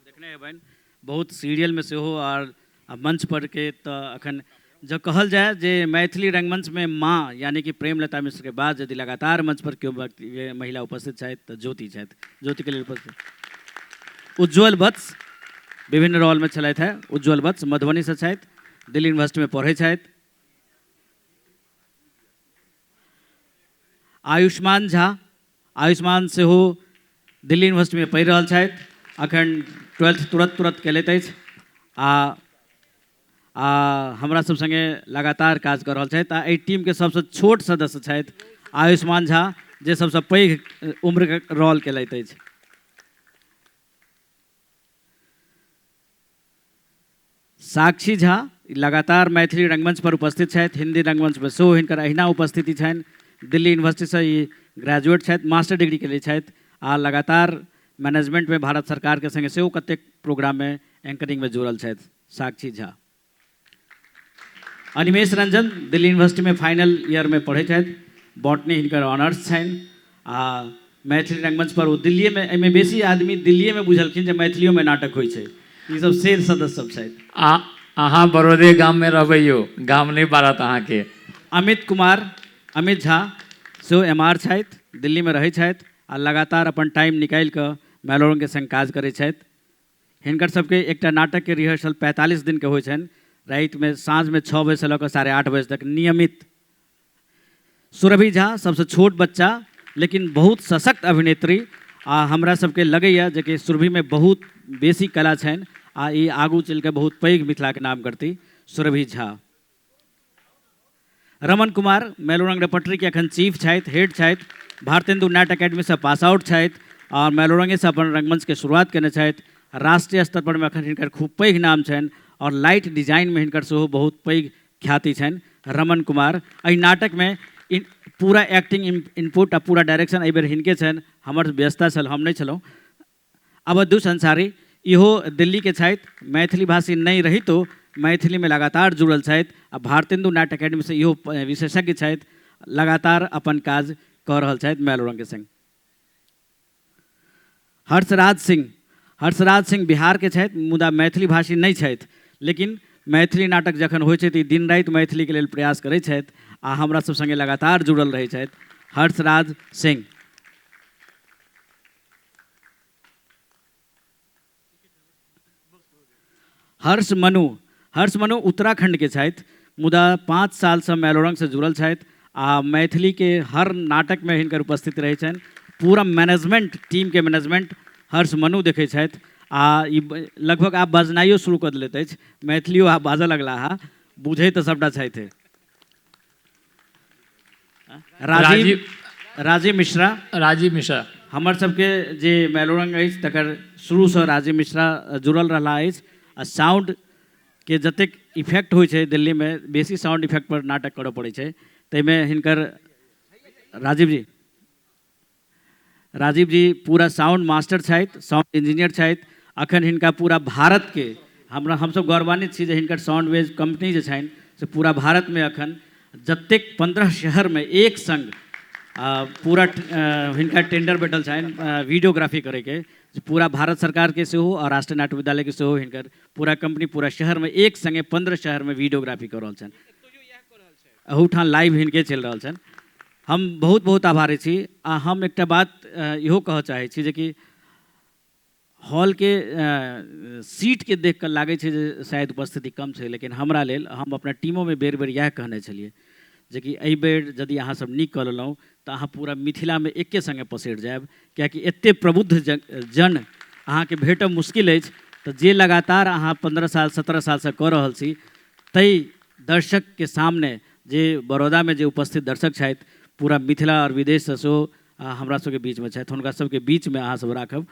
I: देखने हेबनि बहुत सीरियल में से हो और मंच पर के तो अखन जो कहल जाए जे मैथिली रंगमंच में माँ यानी कि प्रेमलता मिश्र के बाद यदि लगातार मंच पर क्यों महिला उपस्थित छथि तो ज्योति छथि। ज्योति के लिए उपस्थित उज्ज्वल वत्स विभिन्न रोल में छलथि है। उज्ज्वल वत्स मधुबनी से छथि, दिल्ली यूनिवर्सिटी में पढ़ै छथि। आयुष्मान झा, आयुष्मान से हो दिल्ली यूनिवर्सिटी में पढ़ि रहल छथि। अखन 12th तुरंत केलथि अछि आ हमरा सब संगे लगातार काज कर रहल छथि। एहि टीम के सबसे छोट सदस्य छथि आयुष्मान झा जे सबसे पैघ उम्र के रोल केलथि अछि। साक्षी झा लगातार मैथिली रंगमंच पर उपस्थित छथि, हिंदी रंगमंच में सेहो हिनकर अहिना उपस्थिति छनि। दिल्ली यूनिवर्सिटी से ई ग्रेजुएट छथि, मास्टर डिग्री केले छथि आ लगातार मैनेजमेंट में भारत सरकार के संगे सेहो कतेक प्रोग्राम में एंकरिंग में जुड़ल छथि। साक्षी झा। अनिमेष रंजन दिल्ली यूनिवर्सिटी में फाइनल ईयर में पढ़े छथि, बॉटनी हिनकर ऑनर्स छनि आ मैथिली रंगमंच पर वो दिल्ली में एहिमे बेसी आदमी दिल्ली में बुझलखिन जे मैथिलियो में नाटक होइ छै। ई सब शेर सदस्य सब छथि।
J: अहाँ बड़ौदे गाम में रहबैयो, गाम नहीं बारत अहाँ के।
I: अमित कुमार, अमित झा सेहो एमआर छथि, दिल्ली में रहै छथि आ लगातार अपन टाइम निकालि कऽ मेलोरंग के संग काज करै छथि। हिनकर सबके एकटा नाटक के रिहर्सल 45 दिन के होइ छनि, राति में साँझ में 6 बजे से लऽ कऽ 8:30 बजे तक नियमित। सुरभि झा सबसे छोट बच्चा लेकिन बहुत सशक्त अभिनेत्री, आ हमरा सबके लगैया जे कि सुरभि में बहुत बेसी कला छनि आ ई आगू चल के बहुत पैघ मिथिला के नाम करती। सुरभि झा। रमन कुमार मेलोरंग रेपर्टरी के अखन चीफ छथि, हेड छथि, भारतेंदु नाट्य अकेडमी से पास आउट छथि और मेलोरंगे से अपन रंगमंच के शुरुआत केने छथि। राष्ट्रीय स्तर पर में अखन हिनकर खूब पैघ नाम छनि और लाइट डिजाइन में हिनकर सेहो बहुत पैघ ख्याति छनि। रमन कुमार एहि नाटक में पूरा एक्टिंग इनपुट आ पूरा डायरेक्शन एहि बेर हिनके छनि, हमर व्यस्तता छल, हम नहीं छलहुँ। अवधूष अंसारी इहो दिल्ली के छथि, मैथिली भाषी नहीं रही तो मैथिली में लगातार जुड़ल छथि आ भारतेंदु नाट्य अकेडमी से इहो विशेषज्ञ छथि, लगातार अपन काज कऽ रहल छथि मेलोरंग के संग। हर्षराज सिंह बिहार के छथि, मुदा मैथिली भाषी नहीं छथि, लेकिन मैथिली नाटक जखन होइ छै तऽ दिन राति मैथिली के लेल प्रयास करै छथि आ हमरा सब संगे लगातार जुड़ल रहै छथि। हर्षराज सिंह। हर्ष मनु उत्तराखंड के छथि, मुदा 5 साल से मेलोरंग से जुड़ल छथि आ मैथिली के हर नाटक में हिनकर उपस्थित रहै छनि। पूरा मैनेजमेंट टीम के मैनेजमेंट हर्ष मनु देखै छथि आ ई लगभग आब बजनाइयो शुरू कऽ देलथि अछि, मैथिलियो आब बाजऽ लगला हा, बुझै तऽ सबटा छथि। राजीव मिश्रा हमर सबके जे मेलोरंग अछि तकर शुरू से राजीव मिश्रा जुड़ल रहला अछि आ साउंड के जतेक इफेक्ट होइ छै दिल्ली में बेसी साउंड इफेक्ट पर नाटक करऽ पड़ै छै, ताहिमे हिनकर राजीव जी पूरा साउंड मास्टर छथि, साउंड इंजीनियर छथि। अखन हिनका पूरा भारत के हमसब गौरवान्वित छी जे हिनकर साउंड वेज कंपनी जे छनि से पूरा भारत में अखन जतेक 15 शहर में एक संग पूरा हिनका टेंडर बैठल छनि वीडियोग्राफी करे के, पूरा भारत सरकार के सेहो और राष्ट्रीय नाट्य विद्यालय के सेहो हिनकर पूरा कंपनी पूरा शहर में एक संगे 15 शहर में वीडियोग्राफी कर रहल छनि। अहूठाम लाइव हिनके चलि रहल छनि। हम बहुत बहुत आभारी छी आ हम एकटा बात इहो कहऽ चाहै छी जे कि हॉल के सीट के देख कर लागै छै जे शायद उपस्थिति कम छै, लेकिन हमरा लेल हम अपना टीमों में बेर बेर इएह कहने छलिए जे कि एहि बेर यदि अहाँ सब नीक कऽ लेलहुँ तऽ अहाँ पूरा मिथिला में एके संगे पसरि जायब, कियाकि एते प्रबुद्ध जन अहाँ के भेटब मुश्किल अछि। तऽ जे लगातार अहाँ 15 साल 17 साल से कऽ रहल छी ताहि दर्शक के सामने जे बड़ौदा में जे उपस्थित दर्शक छथि पूरा मिथिला और विदेश से सेहो हमरा सबके बीच में छथि, हुनका सबके बीच में अहाँ सब राखब।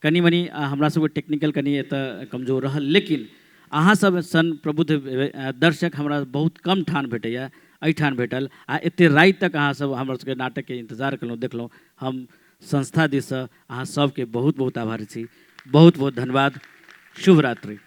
I: कनि मनी हमरा सबके टेक्निकल कनि एतऽ कमजोर रहल, लेकिन अहाँ सब सन प्रबुद्ध दर्शक हमरा बहुत कम ठान भेटैया, एहिठाम भेटल आ एते राति तक अहाँ सब हमरा सबके नाटक के इंतजार केलहुँ, देखलहुँ। हम संस्था दिससँ अहाँ सबके बहुत बहुत आभारी छी। बहुत बहुत धन्यवाद। शुभ रात्रि।